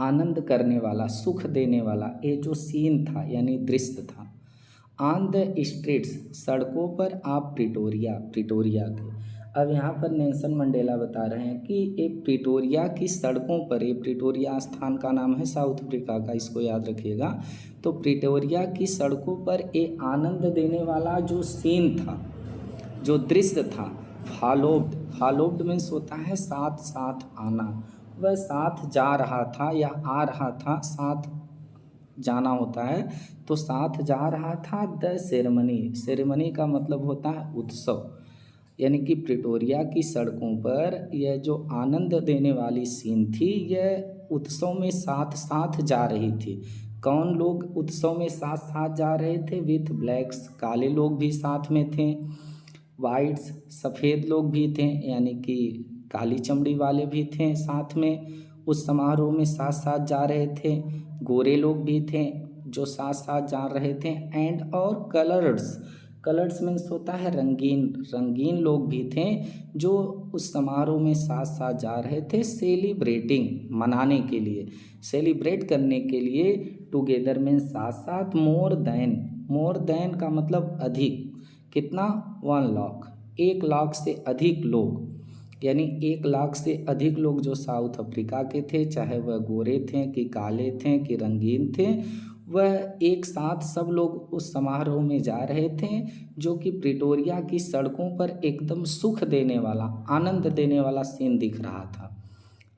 आनंद करने वाला, सुख देने वाला। ये जो सीन था यानी दृश्य था, ऑन द स्ट्रीट्स, सड़कों पर आप प्रिटोरिया के। अब यहाँ पर नेल्सन मंडेला बता रहे हैं कि एक प्रिटोरिया की सड़कों पर, ये प्रिटोरिया स्थान का नाम है साउथ अफ्रीका का, इसको याद रखिएगा। तो प्रिटोरिया की सड़कों पर एक आनंद देने वाला जो सीन था, जो दृश्य था, फॉलोड, फॉलोड मीन्स होता है साथ साथ आना, वह साथ जा रहा था या आ रहा था, साथ जाना होता है, तो साथ जा रहा था। द सेरेमनी, सेरेमनी का मतलब होता है उत्सव, यानी कि प्रिटोरिया की सड़कों पर यह जो आनंद देने वाली सीन थी, यह उत्सव में साथ साथ जा रही थी। कौन लोग उत्सव में साथ साथ जा रहे थे? विथ ब्लैक्स, काले लोग भी साथ में थे। वाइट्स, सफ़ेद लोग भी थे, यानी कि काली चमड़ी वाले भी थे साथ में, उस समारोह में साथ साथ जा रहे थे। गोरे लोग भी थे जो साथ साथ जा रहे थे। एंड और कलर्स, कलर्स मीन्स होता है रंगीन, रंगीन लोग भी थे जो उस समारोह में साथ साथ जा रहे थे। सेलिब्रेटिंग, मनाने के लिए, सेलिब्रेट करने के लिए। टुगेदर मीन्स साथ साथ। मोर देन, मोर देन का मतलब अधिक, कितना? 1 लाख, 1 लाख से अधिक लोग, यानी 1 लाख से अधिक लोग जो साउथ अफ्रीका के थे, चाहे वह गोरे थे कि काले थे कि रंगीन थे, वह एक साथ सब लोग उस समारोह में जा रहे थे, जो कि प्रिटोरिया की सड़कों पर एकदम सुख देने वाला, आनंद देने वाला सीन दिख रहा था।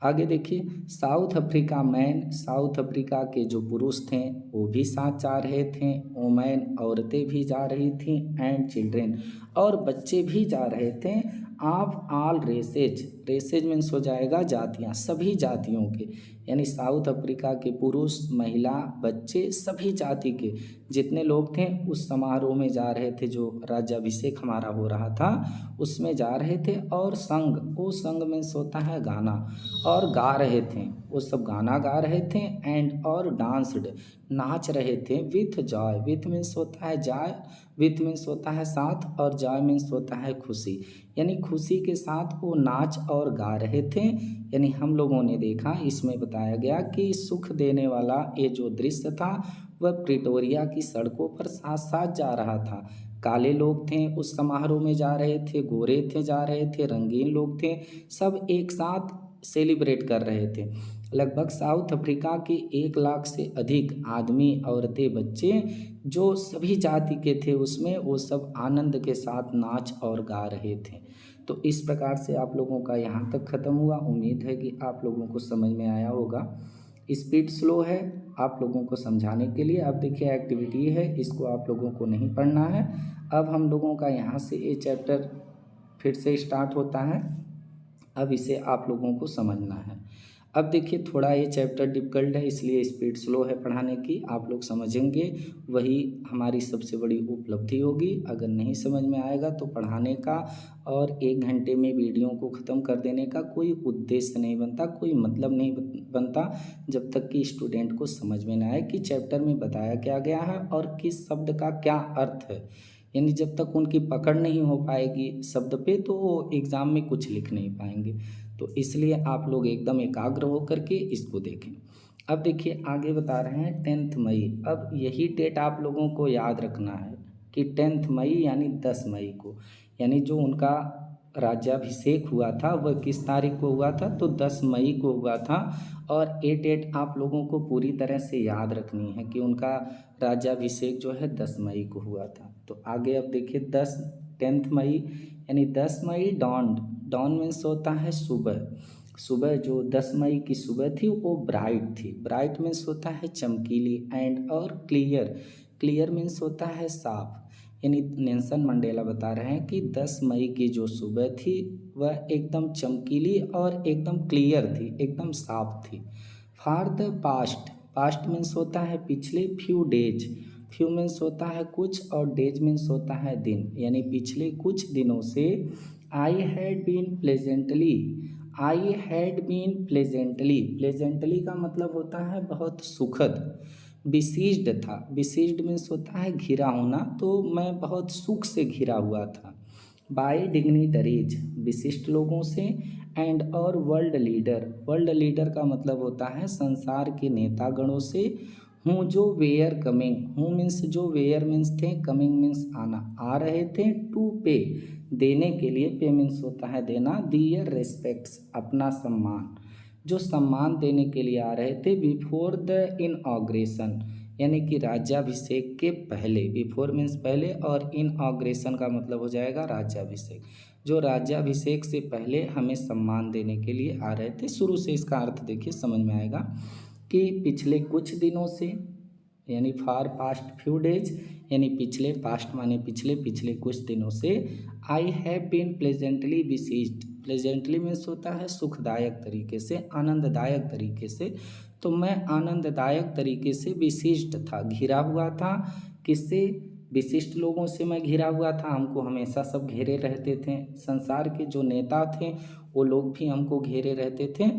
आगे देखिए, south Africa man, south Africa के जो पुरुष थे वो भी साथ जा रहे थे। वोमेन, औरतें भी जा रही थी। एंड चिल्ड्रेन, और बच्चे भी जा रहे थे। Of all races, races means हो जाएगा जातियाँ, सभी जातियों के, यानी साउथ अफ्रीका के पुरुष, महिला, बच्चे, सभी जाति के जितने लोग थे उस समारोह में जा रहे थे, जो राज्याभिषेक हमारा हो रहा था उसमें जा रहे थे। और संग, वो संग मीन्स होता है गाना, और गा रहे थे, वो सब गाना गा रहे थे। एंड और डांस्ड, नाच रहे थे। विथ जॉय, विथ मीन्स होता है जॉय, विथ मीन्स होता है साथ, और जॉय मीन्स होता है खुशी, यानी खुशी के साथ वो नाच और गा रहे थे। यानी हम लोगों ने देखा, इसमें बताया गया कि सुख देने वाला ये जो दृश्य था वह प्रिटोरिया की सड़कों पर साथ साथ जा रहा था। काले लोग थे उस समारोह में जा रहे थे, गोरे थे जा रहे थे, रंगीन लोग थे, सब एक साथ सेलिब्रेट कर रहे थे। लगभग साउथ अफ्रीका के 1 लाख से अधिक आदमी, औरतें, बच्चे, जो सभी जाति के थे उसमें, वो सब आनंद के साथ नाच और गा रहे थे। तो इस प्रकार से आप लोगों का यहाँ तक ख़त्म हुआ। उम्मीद है कि आप लोगों को समझ में आया होगा। स्पीड स्लो है आप लोगों को समझाने के लिए। अब देखिए एक्टिविटी है, इसको आप लोगों को नहीं पढ़ना है। अब हम लोगों का यहाँ से ये चैप्टर फिर से स्टार्ट होता है। अब इसे आप लोगों को समझना है। अब देखिए थोड़ा ये चैप्टर डिफ़िकल्ट है, इसलिए स्पीड स्लो है पढ़ाने की। आप लोग समझेंगे वही हमारी सबसे बड़ी उपलब्धि होगी। अगर नहीं समझ में आएगा तो पढ़ाने का और 1 घंटे में वीडियो को ख़त्म कर देने का कोई उद्देश्य नहीं बनता, कोई मतलब नहीं बनता, जब तक कि स्टूडेंट को समझ में ना आए कि चैप्टर में बताया क्या गया है और किस शब्द का क्या अर्थ है। यानी जब तक उनकी पकड़ नहीं हो पाएगी शब्द पे, तो वो एग्ज़ाम में कुछ लिख नहीं पाएंगे। तो इसलिए आप लोग एकदम एकाग्र होकर के इसको देखें। अब देखिए आगे बता रहे हैं 10 मई। अब यही डेट आप लोगों को याद रखना है कि 10 मई यानी 10 मई को, यानी जो उनका राज्याभिषेक हुआ था वह किस तारीख को हुआ था? तो 10 मई को हुआ था। और ये डेट आप लोगों को पूरी तरह से याद रखनी है कि उनका राज्याभिषेक जो है 10 मई को हुआ था। तो आगे अब देखिए 10 मई यानी 10 मई डॉन, डॉन मीन्स होता है सुबह। सुबह जो 10 मई की सुबह थी वो ब्राइट थी। ब्राइट मीन्स होता है चमकीली। एंड और क्लियर, क्लियर मीन्स होता है साफ। यानी नेल्सन मंडेला बता रहे हैं कि 10 मई की जो सुबह थी वह एकदम चमकीली और एकदम क्लियर थी, एकदम साफ थी। For the past, past means होता है पिछले। फ्यू डेज, फ्यू मीन्स होता है कुछ और डेज मीन्स होता है दिन, यानी पिछले कुछ दिनों से। I had been pleasantly, I had been pleasantly, pleasantly का मतलब होता है बहुत सुखद। बिसीज्ड था, बिसीज्ड मीन्स होता है घिरा होना, तो मैं बहुत सुख से घिरा हुआ था। बाय डिग्निटरीज, विशिष्ट लोगों से। एंड और वर्ल्ड लीडर, वर्ल्ड लीडर का मतलब होता है संसार के नेतागणों से। हूँ जो वेयर कमिंग, हूँ मीन्स जो, वेयर मीन्स थे, कमिंग मीन्स आना, आ रहे थे। टू पे, देने के लिए, पे मीन्स होता है देना। दियर रेस्पेक्ट्स, अपना सम्मान, जो सम्मान देने के लिए आ रहे थे। बिफोर द इनऑग्रेशन, यानी कि राज्याभिषेक के पहले। बिफोर मीन्स पहले और इनऑग्रेशन का मतलब हो जाएगा राज्याभिषेक। जो राज्याभिषेक से पहले हमें सम्मान देने के लिए आ रहे थे। शुरू से इसका अर्थ देखिए समझ में आएगा कि पिछले कुछ दिनों से, यानी फॉर पास्ट फ्यू डेज, यानी पिछले, पास्ट माने पिछले, पिछले कुछ दिनों से, I have been pleasantly besieged. Pleasantly means होता है सुखदायक तरीके से, आनंददायक तरीके से। तो मैं आनंददायक तरीके से बिसीज्ड था, घिरा हुआ था। किससे? विशिष्ट लोगों से मैं घिरा हुआ था। हमको हमेशा सब घेरे रहते थे। संसार के जो नेता थे वो लोग भी हमको घेरे रहते थे,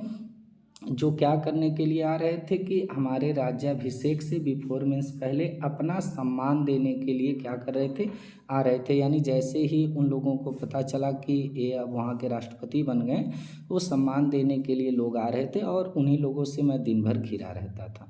जो क्या करने के लिए आ रहे थे कि हमारे राज्याभिषेक से बिफोर मीन्स पहले अपना सम्मान देने के लिए क्या कर रहे थे, आ रहे थे। यानी जैसे ही उन लोगों को पता चला कि ये अब वहाँ के राष्ट्रपति बन गए, वो सम्मान देने के लिए लोग आ रहे थे और उन्हीं लोगों से मैं दिन भर घिरा रहता था।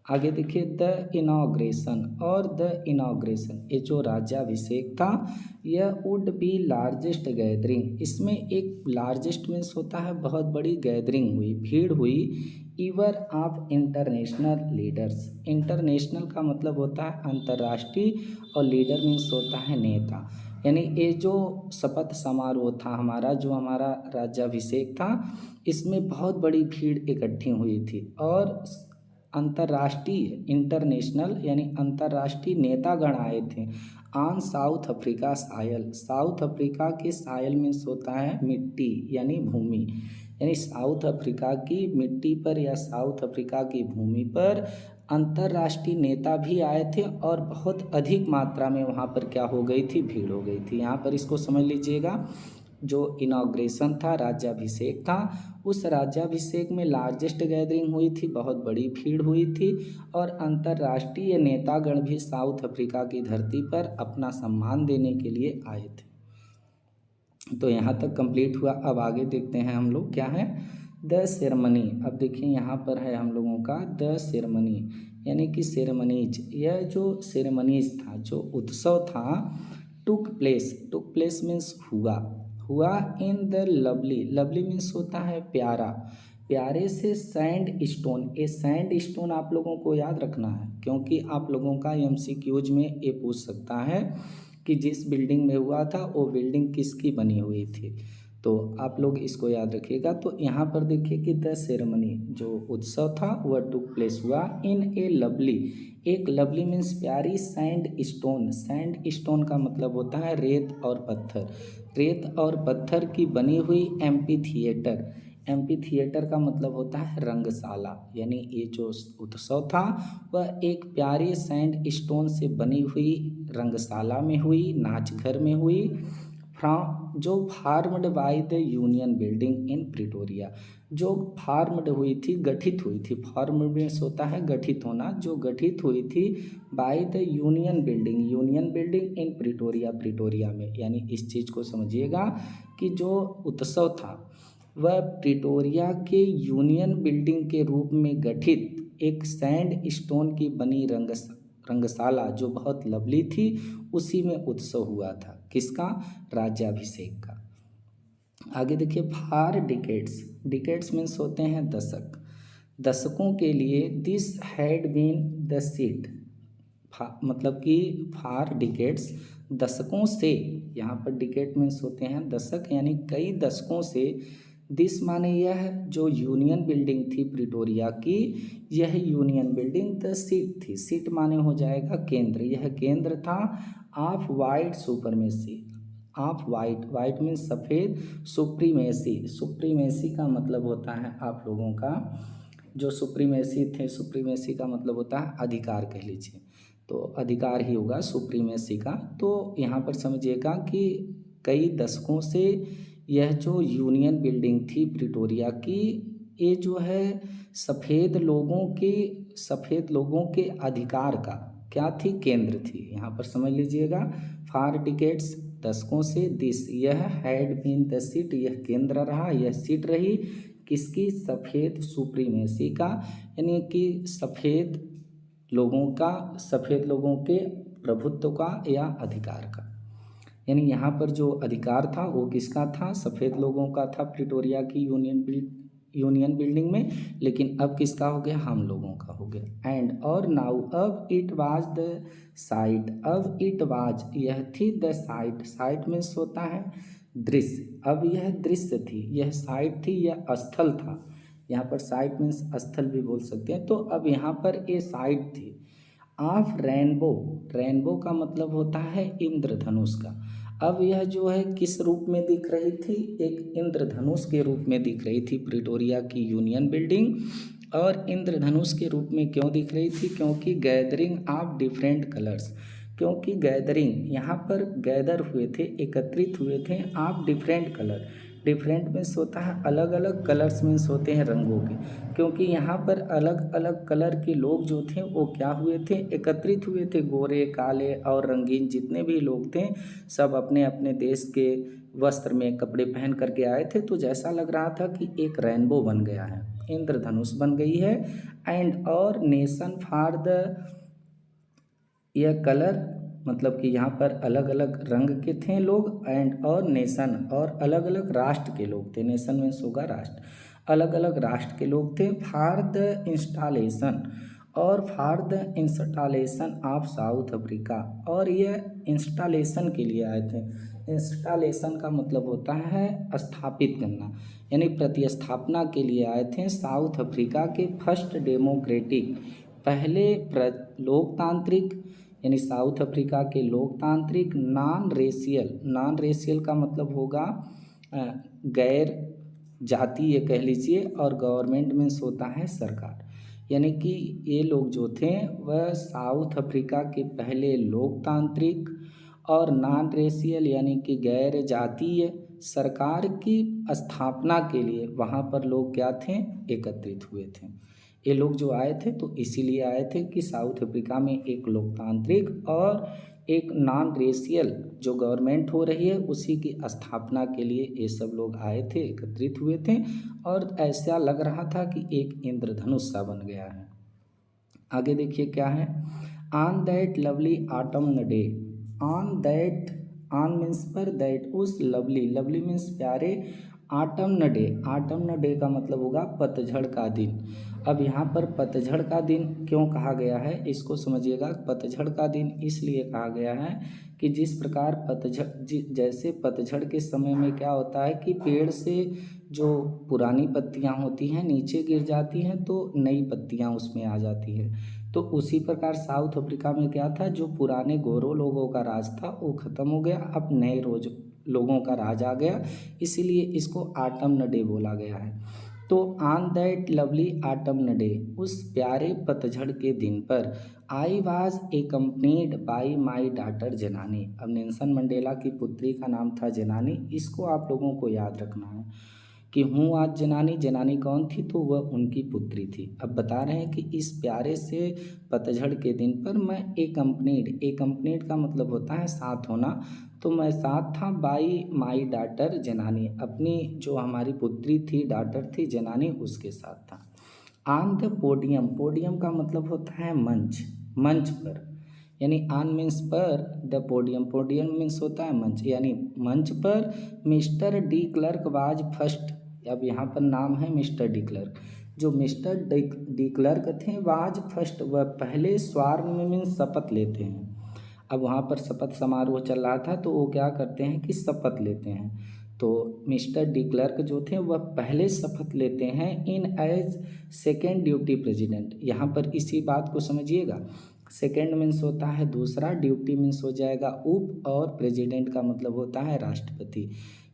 आगे देखिए, द इनॉग्रेशन और द इनॉग्रेशन, ये जो राज्याभिषेक था यह वुड बी लार्जेस्ट गैदरिंग। इसमें एक लार्जेस्ट मीन्स होता है बहुत बड़ी गैदरिंग हुई, भीड़ हुई, इवर ऑफ इंटरनेशनल लीडर्स। इंटरनेशनल का मतलब होता है अंतर्राष्ट्रीय और लीडर मीन्स होता है नेता। यानी ये जो शपथ समारोह था हमारा, जो हमारा राज्याभिषेक था, इसमें बहुत बड़ी भीड़ इकट्ठी हुई थी और अंतर्राष्ट्रीय, इंटरनेशनल यानी अंतर्राष्ट्रीय नेतागण आए थे। On South Africa soil, South Africa के सायल में होता है मिट्टी यानी भूमि, यानी साउथ अफ्रीका की मिट्टी पर या साउथ अफ्रीका की भूमि पर अंतर्राष्ट्रीय नेता भी आए थे और बहुत अधिक मात्रा में वहाँ पर क्या हो गई थी, भीड़ हो गई थी। यहाँ पर इसको समझ लीजिएगा, जो इनॉग्रेशन था, राज्याभिषेक था, उस राज्याभिषेक में लार्जेस्ट गैदरिंग हुई थी, बहुत बड़ी भीड़ हुई थी और अंतर्राष्ट्रीय नेतागण भी साउथ अफ्रीका की धरती पर अपना सम्मान देने के लिए आए थे। तो यहाँ तक कंप्लीट हुआ। अब आगे देखते हैं हम लोग क्या है, द सेरेमनी। अब देखिए यहाँ पर है हम लोगों का द सेरेमनी, यानी कि सेरेमनीज। यह जो सेरेमनीज था, जो उत्सव था, टुक प्लेस मीन्स हुआ in the lovely, lovely means होता है प्यारा, प्यारे से सैंड स्टोन। ये सैंड स्टोन आप लोगों को याद रखना है, क्योंकि आप लोगों का MCQs में ये पूछ सकता है कि जिस बिल्डिंग में हुआ था वो बिल्डिंग किसकी बनी हुई थी, तो आप लोग इसको याद रखिएगा। तो यहाँ पर देखिए कि द सेरेमनी, जो उत्सव था वह टुक प्लेस हुआ इन ए लवली, एक लवली मीन्स प्यारी, सैंड स्टोन। सैंड स्टोन का मतलब होता है रेत और पत्थर, रेत और पत्थर की बनी हुई एम्पी थिएटर। एम्पी थिएटर का मतलब होता है रंगशाला। यानी ये जो उत्सव था वह एक प्यारे सैंड स्टोन से बनी हुई रंगशाला में हुई, नाच घर में हुई, जो formed by the Union Building in Pretoria, जो फार्मड हुई थी, गठित हुई थी। फार्मड मीन्स होता है गठित होना, जो गठित हुई थी bye the Union building, union Building in Pretoria, Pretoria में। यानी इस चीज़ को समझिएगा कि जो उत्सव था वह प्रिटोरिया के यूनियन बिल्डिंग के रूप में गठित एक सैंड स्टोन की बनी रंगशाला, जो बहुत लवली थी, उसी में उत्सव हुआ था। किसका? राज्याभिषेक का। आगे देखिए, फार डिकेड्स, डिकेड्स मीन्स होते हैं दशक, दशकों के लिए this had been the seat, मतलब कि फार डिकेड्स, दशकों से, यहाँ पर डिकेड मीन्स होते हैं दशक, यानी कई दशकों से। दिस माने यह जो यूनियन बिल्डिंग थी प्रिटोरिया की, यह यूनियन बिल्डिंग द सीट थी। सीट माने हो जाएगा केंद्र, यह केंद्र था of white supremacy, of white, white means सफ़ेद, सुप्रीमेसी, सुप्रीमेसी का मतलब होता है आप लोगों का, जो सुप्रीमेसी थे, सुप्रीमेसी का मतलब होता है अधिकार कह लीजिए, तो अधिकार ही होगा सुप्रीमेसी का। तो यहाँ पर समझिएगा कि कई दशकों से यह जो यूनियन बिल्डिंग थी प्रिटोरिया की, ये जो है सफ़ेद लोगों के अधिकार का क्या थी, केंद्र थी। यहाँ पर समझ लीजिएगा, फार डिकेड्स दशकों से, दिस यह, हैड बीन द सीट यह केंद्र रहा, यह सीट रही किसकी, सफ़ेद सुप्रीमेसी का, यानी कि सफ़ेद लोगों के प्रभुत्व का या अधिकार का। यानी यहाँ पर जो अधिकार था वो किसका था, सफ़ेद लोगों का था प्रिटोरिया की यूनियन बिल्डिंग में, लेकिन अब किसका हो गया, हम लोगों का हो गया। एंड और नाउ, अब इट वाज द साइट, अब इट वाज यह थी द साइट, साइट मीन्स होता है दृश्य। अब यह दृश्य थी, यह साइट थी, यह स्थल था। यहाँ पर साइट मीन्स स्थल भी बोल सकते हैं। तो अब यहाँ पर ये साइट थी ऑफ रेनबो। रेनबो का मतलब होता है इंद्रधनुष का। अब यह जो है किस रूप में दिख रही थी, एक इंद्रधनुष के रूप में दिख रही थी प्रिटोरिया की यूनियन बिल्डिंग। और इंद्रधनुष के रूप में क्यों दिख रही थी, क्योंकि गैदरिंग ऑफ डिफरेंट कलर्स, क्योंकि गैदरिंग यहाँ पर गैदर हुए थे, एकत्रित हुए थे of different colour. Different means होता है अलग अलग, कलर्स मीन्स होते हैं रंगों के। क्योंकि यहाँ पर अलग अलग कलर के लोग जो थे वो क्या हुए थे, एकत्रित हुए थे। गोरे, काले और रंगीन जितने भी लोग थे सब अपने अपने देश के वस्त्र में कपड़े पहन करके आए थे। तो जैसा लग रहा था कि एक रेनबो बन गया है, इंद्रधनुष बन गई है। एंड और नेशन फॉर द, यह कलर मतलब कि यहाँ पर अलग अलग रंग के थे लोग। एंड और नेशन, और अलग अलग राष्ट्र के लोग थे। नेशन मीन्स होगा राष्ट्र, अलग अलग राष्ट्र के लोग थे। फॉर द इंस्टॉलेशन, और for the installation of south Africa, और यह इंस्टॉलेशन के लिए आए थे। इंस्टॉलेशन का मतलब होता है स्थापित करना, यानी प्रतिस्थापना के लिए आए थे साउथ अफ्रीका के फर्स्ट डेमोक्रेटिक, पहले लोकतांत्रिक, यानी साउथ अफ्रीका के लोकतांत्रिक नॉन रेशियल। नॉन रेशियल का मतलब होगा गैर जातीय कह लीजिए, और गवर्नमेंट मीन्स होता है सरकार। यानी कि ये लोग जो थे वह साउथ अफ्रीका के पहले लोकतांत्रिक और नॉन रेशियल यानी कि गैर जातीय सरकार की स्थापना के लिए वहाँ पर लोग क्या थे, एकत्रित हुए थे। ये लोग जो आए थे तो इसीलिए आए थे कि साउथ अफ्रीका में एक लोकतांत्रिक और एक नॉन रेशियल जो गवर्नमेंट हो रही है उसी की स्थापना के लिए ये सब लोग आए थे, एकत्रित हुए थे। और ऐसा लग रहा था कि एक इंद्रधनुष सा बन गया है। आगे देखिए क्या है, on that lovely autumn day. On that, on means पर, दैट उस, लवली, लवली मीन्स प्यारे, ऑटम डे, ऑटम डे का मतलब होगा पतझड़ का दिन। अब यहाँ पर पतझड़ का दिन क्यों कहा गया है इसको समझिएगा। पतझड़ का दिन इसलिए कहा गया है कि जिस प्रकार पतझड़, जैसे पतझड़ के समय में क्या होता है कि पेड़ से जो पुरानी पत्तियाँ होती हैं नीचे गिर जाती हैं तो नई पत्तियाँ उसमें आ जाती है। तो उसी प्रकार साउथ अफ्रीका में क्या था, जो पुराने गोरो लोगों का राज था वो ख़त्म हो गया, अब नए रोज लोगों का राज आ गया, इसीलिए इसको ऑटम डे बोला गया है। तो on that lovely autumn day, उस प्यारे पतझड़ के दिन पर, I was accompanied by my daughter Zenani. अब नेल्सन मंडेला की पुत्री का नाम था जेनानी, इसको आप लोगों को याद रखना है कि हूँ आज जेनानी। जेनानी कौन थी, तो वह उनकी पुत्री थी। अब बता रहे हैं कि इस प्यारे से पतझड़ के दिन पर मैं एकम्पनीड, एकम्पनीड का मतलब होता है साथ होना, तो मैं साथ था बाई माई डॉटर जेनानी, अपनी जो हमारी पुत्री थी, डॉटर थी जेनानी, उसके साथ था। ऑन द पोडियम, पोडियम का मतलब होता है मंच, मंच पर, यानी ऑन मीन्स पर, द पोडियम, पोडियम मीन्स होता है मंच, यानी मंच पर mister de Klerk was first. अब यहाँ पर नाम है मिस्टर डी क्लर्क, जो मिस्टर डी क्लर्क थे वाज फर्स्ट, वह पहले, स्वर्ण में मीन्स शपथ लेते हैं। अब वहाँ पर शपथ समारोह चल रहा था तो वो क्या करते हैं कि शपथ लेते हैं। तो मिस्टर डी क्लर्क जो थे वह पहले शपथ लेते हैं इन एज सेकेंड ड्यूटी प्रेसिडेंट। यहाँ पर इसी बात को समझिएगा, सेकेंड मीन्स होता है दूसरा, ड्यूटी मीन्स हो जाएगा उप, और प्रेसिडेंट का मतलब होता है राष्ट्रपति।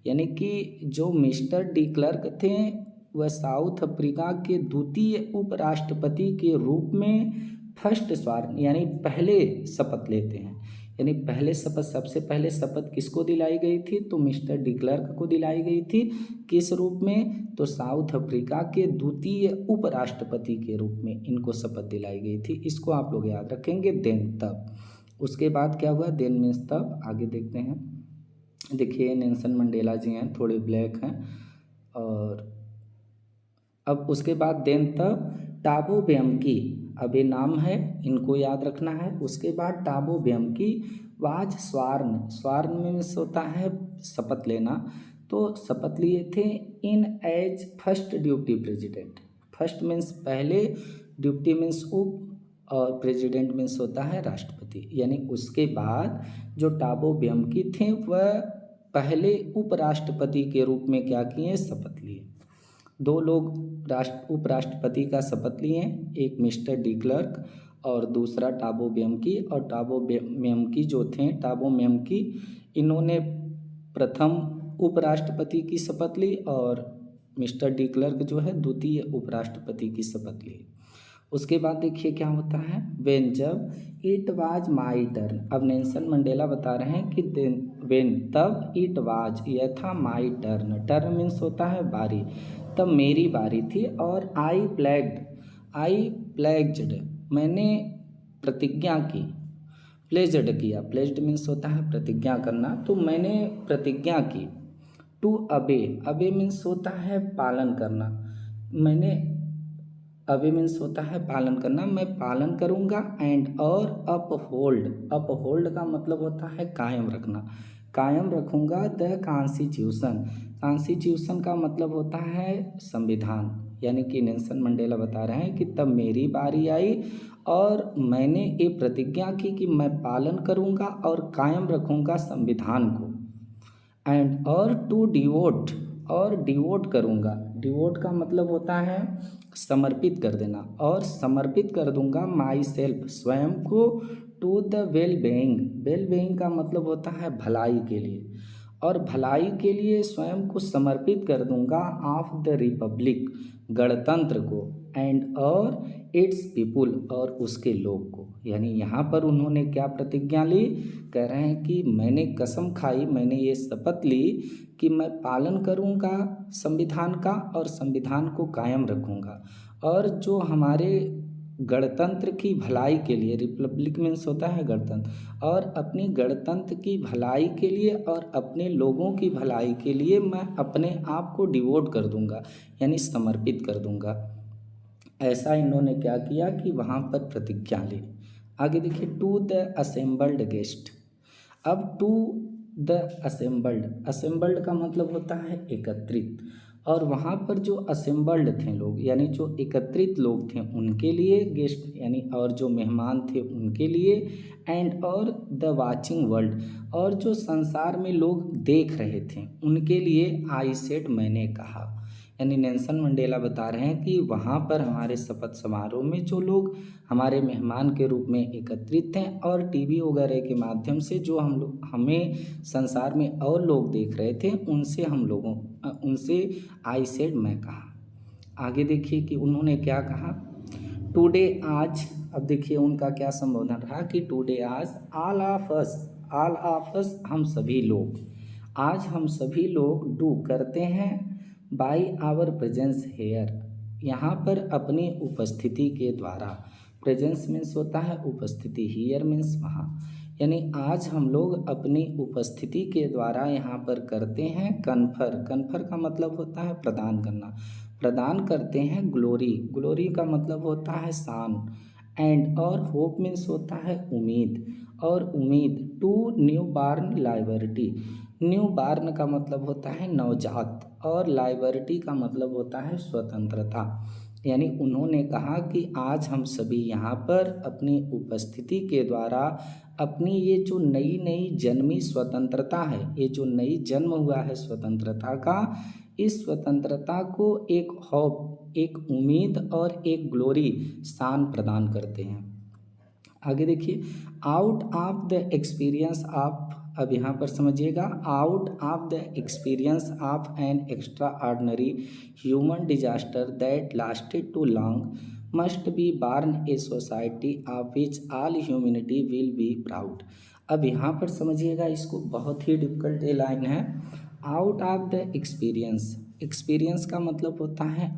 यानी कि जो मिस्टर डी क्लर्क थे वह साउथ अफ्रीका के द्वितीय उपराष्ट्रपति के रूप में फर्स्ट स्वर्ण यानी पहले शपथ लेते हैं। यानी पहले शपथ, सबसे पहले शपथ किसको दिलाई गई थी, तो मिस्टर डी क्लर्क को दिलाई गई थी। किस रूप में, तो साउथ अफ्रीका के द्वितीय उपराष्ट्रपति के रूप में इनको शपथ दिलाई गई थी। इसको आप लोग याद रखेंगे। देन तब, उसके बाद क्या हुआ, देन मीन्स तब। आगे देखते हैं, देखिए नेल्सन मंडेला जी हैं, थोड़े ब्लैक हैं। और अब उसके बाद देन तब टाबो बेम्की, अब ये नाम है, इनको याद रखना है। उसके बाद टाबो बेम्की वाज स्वर्ण, स्वर्ण में होता है शपथ लेना, तो शपथ लिए थे in as first duty president. First means पहले, ड्यूटी मीन्स उप, और प्रेसिडेंट मीन्स होता है राष्ट्रपति। यानी उसके बाद जो टाबो बेम्की थे वह पहले उपराष्ट्रपति के रूप में क्या किए, शपथ लिए। 2 लोग उपराष्ट्रपति का शपथ लिए, एक मिस्टर डी क्लर्क और दूसरा टाबो बेम्की। और टाबो बेम्की जो थे, टाबो बेम्की, इन्होंने प्रथम उपराष्ट्रपति की शपथ ली और मिस्टर डी क्लर्क जो है द्वितीय उपराष्ट्रपति की शपथ ली। उसके बाद देखिए क्या होता है, वेन, जब, इट वाज माई टर्न। अब नेल्सन मंडेला बता रहे हैं कि वेन, तब, इट वाज, यह था, माई टर्न, टर्न मीन्स होता है बारी, तब मेरी बारी थी। और आई प्लेज्ड, मैंने प्रतिज्ञा की, प्लेज्ड किया, प्लेज्ड मीन्स होता है प्रतिज्ञा करना, तो मैंने प्रतिज्ञा की। टू अबे मीन्स होता है पालन करना, मैंने, अबे मीन्स होता है पालन करना, मैं पालन करूँगा। एंड और अपहोल्ड का मतलब होता है कायम रखना, कायम रखूँगा द कॉन्स्टिट्यूशन का मतलब होता है संविधान। यानी कि नेल्सन मंडेला बता रहे हैं कि तब मेरी बारी आई और मैंने ये प्रतिज्ञा की कि मैं पालन करूँगा और कायम रखूँगा संविधान को। एंड और टू डिवोट, और डिवोट करूँगा, डिवोट का मतलब होता है समर्पित कर देना, और समर्पित कर दूंगा माई सेल्फ, स्वयं को, टू द वेल बेइंग का मतलब होता है भलाई के लिए, और भलाई के लिए स्वयं को समर्पित कर दूंगा ऑफ द रिपब्लिक, गणतंत्र को, एंड और इट्स पीपुल, और उसके लोग को। यानी यहाँ पर उन्होंने क्या प्रतिज्ञा ली, कह रहे हैं कि मैंने कसम खाई, मैंने ये शपथ ली कि मैं पालन करूँगा संविधान का और संविधान को कायम रखूँगा, और जो हमारे गणतंत्र की भलाई के लिए, रिपब्लिक मीन्स होता है गणतंत्र, और अपनी गणतंत्र की भलाई के लिए और अपने लोगों की भलाई के लिए मैं अपने आप को डिवोट कर दूंगा, यानी समर्पित कर दूंगा। ऐसा इन्होंने क्या किया कि वहाँ पर प्रतिज्ञा ली। आगे देखिए, टू द असेंबल्ड गेस्ट। अब टू द असेंबल्ड का मतलब होता है एकत्रित, और वहाँ पर जो असेंबल्ड थे लोग, यानी जो एकत्रित लोग थे उनके लिए, गेस्ट यानी और जो मेहमान थे उनके लिए, एंड और द वाचिंग वर्ल्ड, और जो संसार में लोग देख रहे थे उनके लिए, आई सेड, मैंने कहा। यानी नेल्सन मंडेला बता रहे हैं कि वहाँ पर हमारे शपथ समारोह में जो लोग हमारे मेहमान के रूप में एकत्रित थे और टीवी वगैरह के माध्यम से जो हमें संसार में और लोग देख रहे थे, उनसे आई सेड, मैं कहा। आगे देखिए कि उन्होंने क्या कहा, टुडे, आज। अब देखिए उनका क्या संबोधन रहा कि टुडे, आज, ऑल ऑफ अस, हम सभी लोग, आज हम सभी लोग डू, करते हैं, बाई आवर प्रेजेंस हेयर, यहाँ पर अपनी उपस्थिति के द्वारा, प्रेजेंस मीन्स होता है उपस्थिति, हियर मीन्स वहाँ, यानी आज हम लोग अपनी उपस्थिति के द्वारा यहाँ पर करते हैं कन्फर का मतलब होता है प्रदान करना, प्रदान करते हैं ग्लोरी का मतलब होता है शान, एंड और होप मीन्स होता है उम्मीद, और उम्मीद, टू न्यू बार्न लाइबर्टी, न्यू बार्न का मतलब होता है नवजात, और लाइबर्टी का मतलब होता है स्वतंत्रता। यानी उन्होंने कहा कि आज हम सभी यहाँ पर अपनी उपस्थिति के द्वारा अपनी ये जो नई जन्मी स्वतंत्रता है, ये जो नई जन्म हुआ है स्वतंत्रता का, इस स्वतंत्रता को एक होप, एक उम्मीद और एक ग्लोरी, शान प्रदान करते हैं। आगे देखिए, out of the experience of, अब यहाँ पर समझिएगा, out of the experience of an extraordinary human disaster that lasted too long must be born a society of which all humanity will be proud. अब यहाँ पर समझिएगा, इसको बहुत ही डिफिकल्ट ये लाइन है, आउट ऑफ द एक्सपीरियंस का मतलब होता है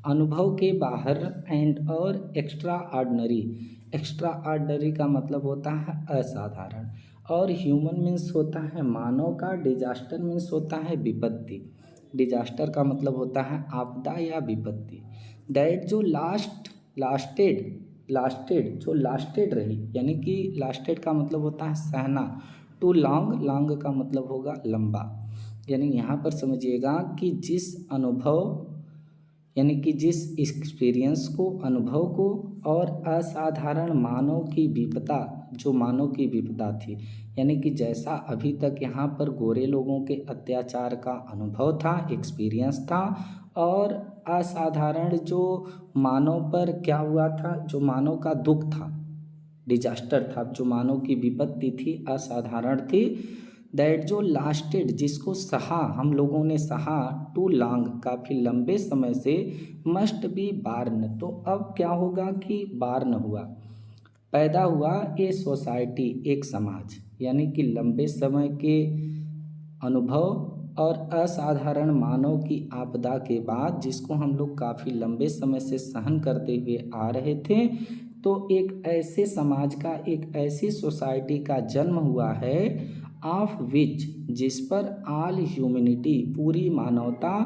अनुभव के बाहर, एंड और एक्स्ट्रा ऑर्डिनरी का मतलब होता है असाधारण, और ह्यूमन मीन्स होता है मानव का, डिजास्टर मीन्स होता है विपत्ति, डिजास्टर का मतलब होता है आपदा या विपत्ति, दैट जो लास्टेड रही, यानी कि लास्टेड का मतलब होता है सहना, टू लॉन्ग का मतलब होगा लंबा। यानी यहाँ पर समझिएगा कि जिस अनुभव यानी कि जिस एक्सपीरियंस को, अनुभव को और असाधारण मानव की विपदा, जो मानव की विपदा थी, यानी कि जैसा अभी तक यहाँ पर गोरे लोगों के अत्याचार का अनुभव था, एक्सपीरियंस था, और असाधारण जो मानव पर क्या हुआ था, जो मानव का दुख था, डिजास्टर था, जो मानव की विपत्ति थी, असाधारण थी, दैट जो लास्टेड, जिसको सहा, हम लोगों ने सहा, टू लॉन्ग, काफ़ी लंबे समय से, मस्ट बी बार्न, तो अब क्या होगा कि बार्न हुआ, पैदा हुआ, ए सोसाइटी, एक समाज, यानी कि लंबे समय के अनुभव और असाधारण मानव की आपदा के बाद, जिसको हम लोग काफ़ी लंबे समय से सहन करते हुए आ रहे थे, तो एक ऐसे समाज का, एक ऐसी सोसाइटी का जन्म हुआ है, ऑफ विच, जिस पर ऑल ह्यूमैनिटी, पूरी मानवता,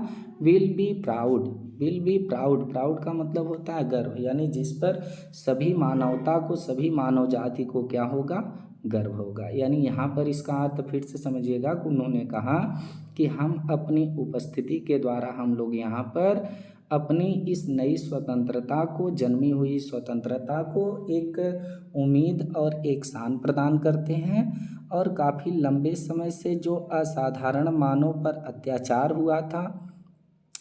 will be proud, will be proud, proud का मतलब होता है गर्व, यानी जिस पर सभी मानवता को, सभी मानव जाति को क्या होगा, गर्व होगा। यानी यहाँ पर इसका अर्थ फिर से समझिएगा कि उन्होंने कहा कि हम अपनी उपस्थिति के द्वारा, हम लोग यहाँ पर अपनी इस नई स्वतंत्रता को, जन्मी हुई स्वतंत्रता को एक उम्मीद और एक शान प्रदान करते हैं, और काफ़ी लंबे समय से जो असाधारण मानव पर अत्याचार हुआ था,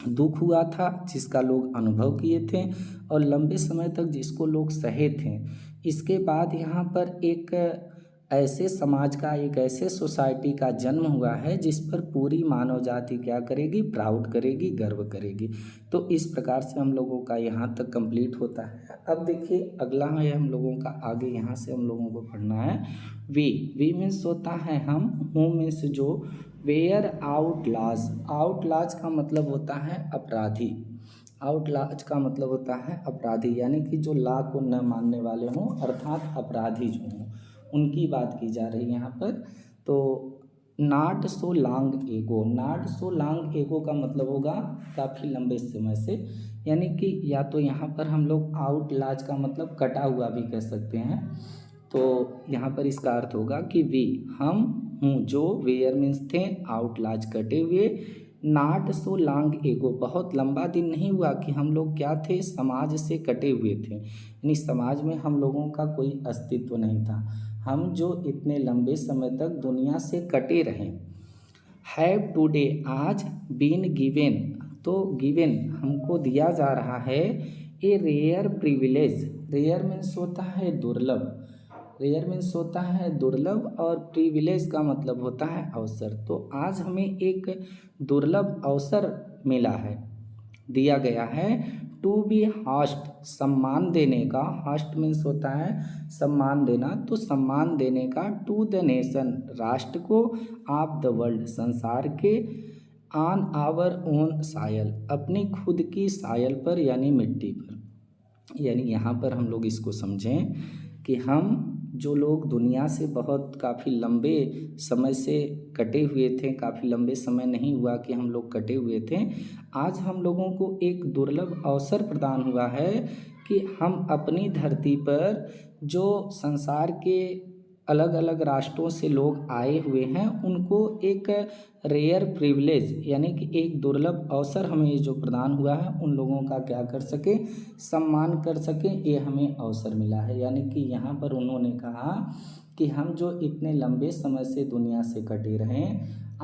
दुख हुआ था, जिसका लोग अनुभव किए थे और लंबे समय तक जिसको लोग सहे थे, इसके बाद यहाँ पर एक ऐसे समाज का, एक ऐसे सोसाइटी का जन्म हुआ है जिस पर पूरी मानव जाति क्या करेगी, प्राउड करेगी, गर्व करेगी। तो इस प्रकार से हम लोगों का यहाँ तक कंप्लीट होता है। अब देखिए अगला है हम लोगों का, आगे यहाँ से हम लोगों को पढ़ना है वी मीन्स होता है हम, हु मीन्स जो, वेयर आउटलाज, आउटलाज का मतलब होता है अपराधी, आउटलाज का मतलब होता है अपराधी, यानी कि जो लॉ को न मानने वाले हों, अर्थात अपराधी जो हों, उनकी बात की जा रही है यहाँ पर। तो not so long ago, not so long ago का मतलब होगा काफ़ी लंबे समय से, यानी कि या तो यहाँ पर हम लोग आउटलाज का मतलब कटा हुआ भी कह सकते हैं। तो यहाँ पर इसका अर्थ होगा कि वी, हम, हूँ, जो, वेयर मीन्स थे, आउटलाज कटे हुए, नॉट सो लॉन्ग एगो, बहुत लंबा दिन नहीं हुआ कि हम लोग क्या थे, समाज से कटे हुए थे, यानी समाज में हम लोगों का कोई अस्तित्व नहीं था, हम जो इतने लंबे समय तक दुनिया से कटे रहे। हैव टुडे, आज, बीन गिवेन, तो गिवेन हमको दिया जा रहा है, a rare privilege, rare means होता है दुर्लभ, रेयर मीन्स होता है दुर्लभ, और प्रिविलेज का मतलब होता है अवसर। तो आज हमें एक दुर्लभ अवसर मिला है, दिया गया है, टू बी हॉस्ट, सम्मान देने का, हॉस्ट मीन्स होता है सम्मान देना, तो सम्मान देने का, टू द नेशन, राष्ट्र को, ऑफ द वर्ल्ड, संसार के, ऑन आवर ओन सायल, अपनी खुद की सायल पर, यानी मिट्टी पर। यानी यहाँ पर हम लोग इसको समझें कि हम जो लोग दुनिया से बहुत काफ़ी लंबे समय से कटे हुए थे, काफ़ी लंबे समय नहीं हुआ कि हम लोग कटे हुए थे, आज हम लोगों को एक दुर्लभ अवसर प्रदान हुआ है कि हम अपनी धरती पर जो संसार के अलग अलग राष्ट्रों से लोग आए हुए हैं, उनको एक रेयर प्रिविलेज, यानी कि एक दुर्लभ अवसर हमें ये जो प्रदान हुआ है, उन लोगों का क्या कर सके, सम्मान कर सके, ये हमें अवसर मिला है। यानी कि यहाँ पर उन्होंने कहा कि हम जो इतने लंबे समय से दुनिया से कटे रहे,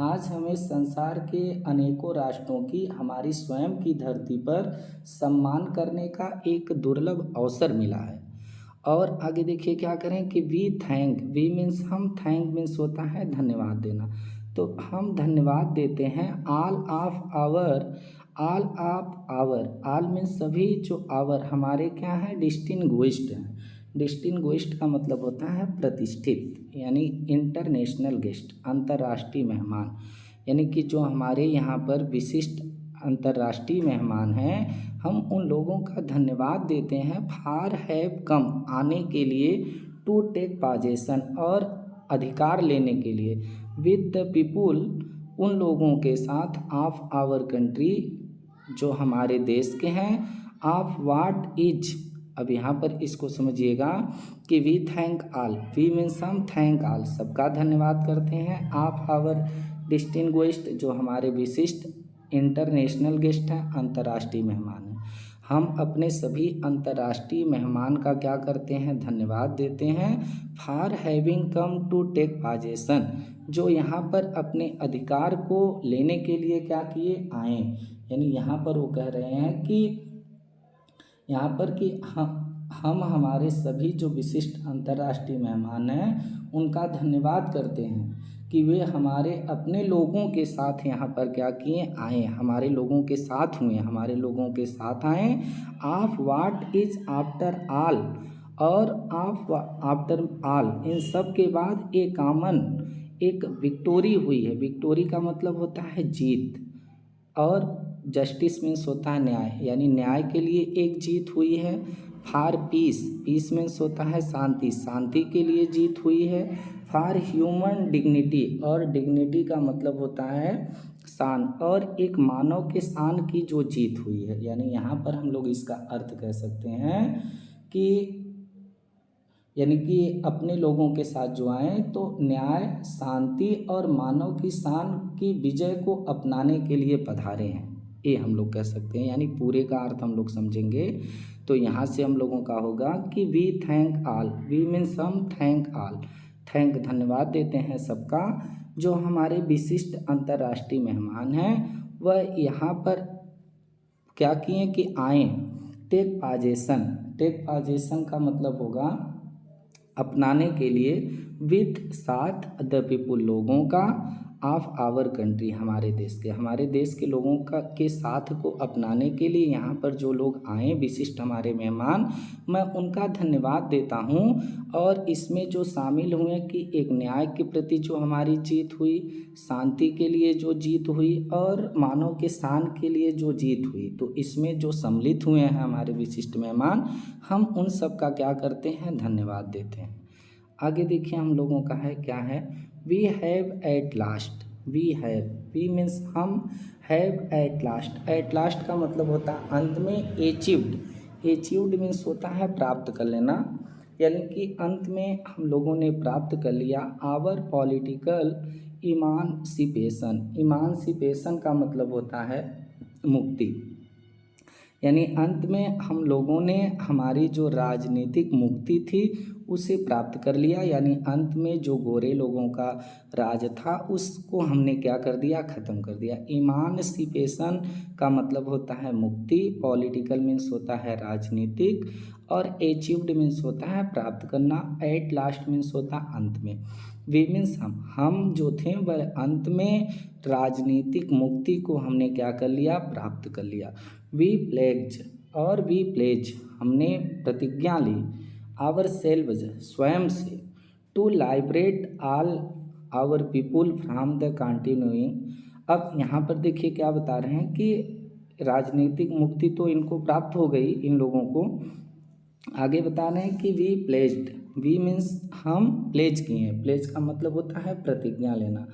आज हमें संसार के अनेकों राष्ट्रों की, हमारी स्वयं की धरती पर सम्मान करने का एक दुर्लभ अवसर मिला है। और आगे देखिए क्या करें कि वी थैंक, वी मीन्स हम, थैंक मीन्स होता है धन्यवाद देना, तो हम धन्यवाद देते हैं, all of our, all of our, all means सभी, जो आवर हमारे क्या है, डिस्टिंग्विश्ड हैं, डिस्टिंग्विश्ड का मतलब होता है प्रतिष्ठित, यानी इंटरनेशनल गेस्ट, अंतर्राष्ट्रीय मेहमान, यानी कि जो हमारे यहाँ पर विशिष्ट अंतर्राष्ट्रीय मेहमान हैं, हम उन लोगों का धन्यवाद देते हैं, फार हैव कम, आने के लिए, टू टेक पोजेसन, और अधिकार लेने के लिए, विद द पीपुल, उन लोगों के साथ, ऑफ आवर कंट्री, जो हमारे देश के हैं, ऑफ वाट इज, अब यहाँ पर इसको समझिएगा कि we thank all, we means हम, थैंक ऑल, सबका धन्यवाद करते हैं, ऑफ आवर डिस्टिंग्विश्ड, जो हमारे विशिष्ट इंटरनेशनल गेस्ट हैं, अंतर्राष्ट्रीय मेहमान हैं। हम अपने सभी अंतर्राष्ट्रीय मेहमान का क्या करते हैं, धन्यवाद देते हैं। For having come to take possession, जो यहाँ पर अपने अधिकार को लेने के लिए क्या किए, आए। यानी यहाँ पर वो कह रहे हैं कि यहाँ पर कि हम हमारे सभी जो विशिष्ट अंतर्राष्ट्रीय मेहमान हैं उनका धन्यवाद करते हैं कि वे हमारे अपने लोगों के साथ यहाँ पर क्या किए, आए, हमारे लोगों के साथ हुए, हमारे लोगों के साथ आए। Of what is after all, और ऑफ आफ्टर ऑल, इन सब के बाद एक कॉमन, एक विक्टोरी हुई है। विक्टोरी का मतलब होता है जीत, और जस्टिस मीन्स होता है न्याय, यानी न्याय के लिए एक जीत हुई है। फॉर पीस, पीस मीन्स होता है शांति, शांति के लिए जीत हुई है। फॉर ह्यूमन डिग्निटी, और डिग्निटी का मतलब होता है शान, और एक मानव के शान की जो जीत हुई है। यानी यहाँ पर हम लोग इसका अर्थ कह सकते हैं कि यानी कि अपने लोगों के साथ जो आए तो न्याय, शांति और मानव की शान की विजय को अपनाने के लिए पधारे हैं, ये हम लोग कह सकते हैं। यानी पूरे का अर्थ हम लोग समझेंगे तो यहाँ से हम लोगों का होगा कि we thank all, we means हम थैंक ऑल, थैंक धन्यवाद देते हैं सबका, जो हमारे विशिष्ट अंतर्राष्ट्रीय मेहमान हैं वह यहाँ पर क्या किए कि आए। टेक पॉजेशन, टेक पॉजेशन का मतलब होगा अपनाने के लिए, विथ साथ द पीपुल, लोगों का, ऑफ आवर कंट्री, हमारे देश के, हमारे देश के लोगों का के साथ को अपनाने के लिए यहाँ पर जो लोग आए विशिष्ट हमारे मेहमान, मैं उनका धन्यवाद देता हूँ। और इसमें जो शामिल हुए कि एक न्याय के प्रति जो हमारी जीत हुई, शांति के लिए जो जीत हुई, और मानव के शान के लिए जो जीत हुई, तो इसमें जो सम्मिलित हुए हैं हमारे विशिष्ट मेहमान, हम उन सब का क्या करते हैं, धन्यवाद देते हैं। आगे देखिए हम लोगों का है क्या है, we have at last, we have, we means हम, have at last, at last का मतलब होता है अंत में, एचीव्ड, एचीव्ड मीन्स होता है प्राप्त कर लेना, यानी कि अंत में हम लोगों ने प्राप्त कर लिया आवर पॉलिटिकल इमानसिपेशन, इमानसिपेशन का मतलब होता है मुक्ति, यानी अंत में हम लोगों ने हमारी जो राजनीतिक मुक्ति थी उसे प्राप्त कर लिया। यानी अंत में जो गोरे लोगों का राज था उसको हमने क्या कर दिया, ख़त्म कर दिया। इमानसिपेशन का मतलब होता है मुक्ति, पॉलिटिकल मीन्स होता है राजनीतिक, और अचीव्ड मीन्स होता है प्राप्त करना, एट लास्ट मीन्स होता है अंत में। वी मीन्स हम जो थे वह अंत में राजनीतिक मुक्ति को हमने क्या कर लिया, प्राप्त कर लिया। वी प्लेज, और वी प्लेज हमने प्रतिज्ञा ली, आवर सेल्व्स स्वयं से, to liberate all our people from the continuing. अब यहाँ पर देखिए क्या बता रहे हैं कि राजनीतिक मुक्ति तो इनको प्राप्त हो गई इन लोगों को, आगे बता रहे हैं कि वी प्लेज्ड, वी मीन्स हम प्लेज किए, प्लेज का मतलब होता है प्रतिज्ञा लेना,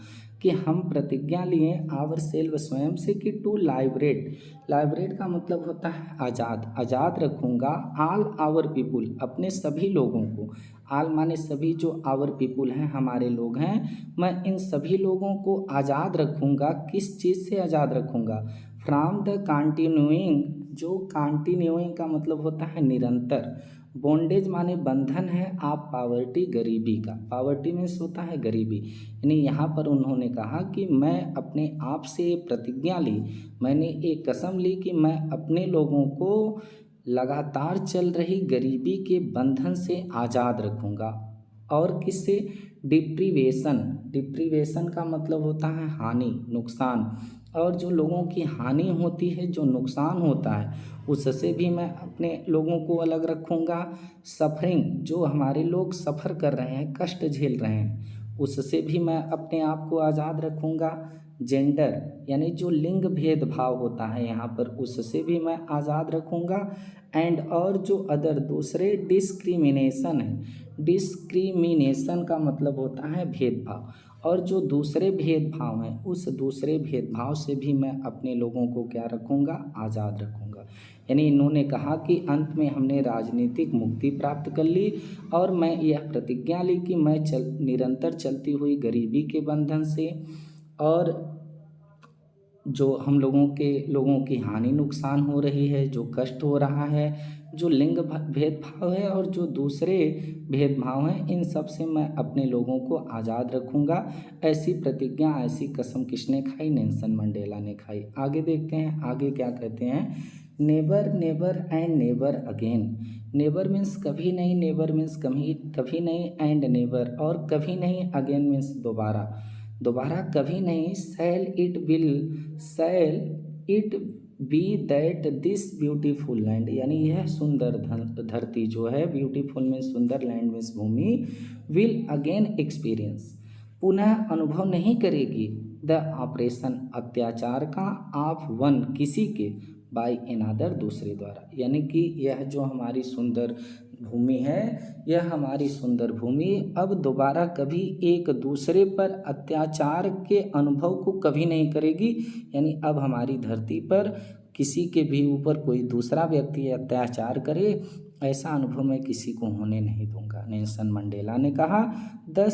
कि हम प्रतिज्ञा लिए आवर सेल्व स्वयं से कि टू लाइबरेट, लाइबरेट का मतलब होता है आज़ाद, आज़ाद रखूँगा, ऑल आवर पीपुल, अपने सभी लोगों को, आल माने सभी, जो आवर पीपुल हैं हमारे लोग हैं, मैं इन सभी लोगों को आज़ाद रखूँगा, किस चीज़ से आज़ाद रखूँगा, फ्रॉम द कंटिन्यूइंग, जो कंटिन्यूइंग का मतलब होता है निरंतर, बॉन्डेज माने बंधन है, आप पावर्टी, गरीबी का, पावर्टी मीन्स होता है गरीबी, यानी यहाँ पर उन्होंने कहा कि मैं अपने आप से प्रतिज्ञा ली, मैंने एक कसम ली कि मैं अपने लोगों को लगातार चल रही गरीबी के बंधन से आज़ाद रखूँगा। और किससे, डिप्रीवेशन, डिप्रीवेशन का मतलब होता है हानि, नुकसान, और जो लोगों की हानि होती है, जो नुकसान होता है, उससे भी मैं अपने लोगों को अलग रखूँगा। सफरिंग, जो हमारे लोग सफ़र कर रहे हैं, कष्ट झेल रहे हैं, उससे भी मैं अपने आप को आज़ाद रखूँगा। जेंडर यानी जो लिंग भेदभाव होता है यहाँ पर, उससे भी मैं आज़ाद रखूँगा। एंड और जो अदर दूसरे डिस्क्रिमिनेशन है, डिस्क्रिमिनेशन का मतलब होता है भेदभाव, और जो दूसरे भेदभाव हैं उस दूसरे भेदभाव से भी मैं अपने लोगों को क्या रखूँगा, आज़ाद रखूँगा। यानी इन्होंने कहा कि अंत में हमने राजनीतिक मुक्ति प्राप्त कर ली, और मैं यह प्रतिज्ञा ली कि मैं निरंतर चलती हुई गरीबी के बंधन से और जो हम लोगों की हानि नुकसान हो रही है, जो कष्ट हो रहा है, जो लिंग भेदभाव है और जो दूसरे भेदभाव हैं, इन सब से मैं अपने लोगों को आज़ाद रखूँगा। ऐसी प्रतिज्ञा, ऐसी कसम किसने खाई? नेल्सन मंडेला ने खाई। आगे देखते हैं, आगे क्या कहते हैं। Never never and never again. Never means कभी नहीं, नेवर मीन्स कभी कभी नहीं, एंड नेवर और कभी नहीं, अगेन मीन्स दोबारा, दोबारा कभी नहीं। Shall it be that this beautiful land, यानी यह सुंदर धरती जो है, ब्यूटीफुल मीन्स सुंदर, लैंड मीन्स भूमि, विल अगेन एक्सपीरियंस, पुनः अनुभव नहीं करेगी, द ऑपरेशन अत्याचार का, ऑफ वन किसी के, बाय अनदर दूसरे द्वारा, यानी कि यह जो हमारी सुंदर भूमि है, यह हमारी सुंदर भूमि अब दोबारा कभी एक दूसरे पर अत्याचार के अनुभव को कभी नहीं करेगी। यानी अब हमारी धरती पर किसी के भी ऊपर कोई दूसरा व्यक्ति अत्याचार करे, ऐसा अनुभव मैं किसी को होने नहीं दूंगा। नेल्सन मंडेला ने कहा, the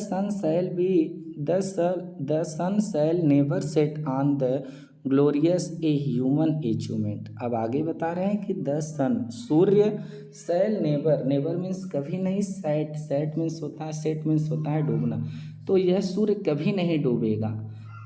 sun shall never set on the glorious a human achievement. अब आगे बता रहे हैं कि द सन, सूर्य, शैल नेवर, नेवर मीन्स कभी नहीं, सेट मीन्स होता है डूबना, तो यह सूर्य कभी नहीं डूबेगा।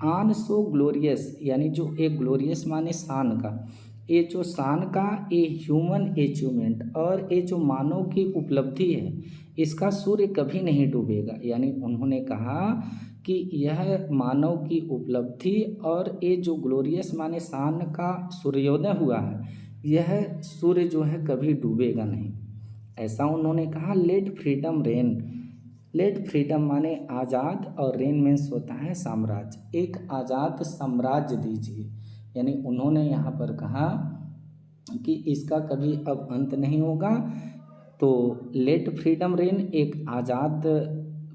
ऑन सो ग्लोरियस, यानी जो एक ग्लोरियस माने शान का, ये जो शान का ए ह्यूमन अचीवमेंट, और ये जो मानव की उपलब्धि है, इसका सूर्य कभी नहीं डूबेगा। यानी उन्होंने कहा कि यह मानव की उपलब्धि और ये जो ग्लोरियस माने शान का सूर्योदय हुआ है, यह सूर्य जो है कभी डूबेगा नहीं, ऐसा उन्होंने कहा। Let freedom reign, let freedom माने आज़ाद और रेन मीन्स होता है साम्राज्य, एक आज़ाद साम्राज्य दीजिए। यानी उन्होंने यहाँ पर कहा कि इसका कभी अब अंत नहीं होगा। तो लेट फ्रीडम रेन, एक आज़ाद,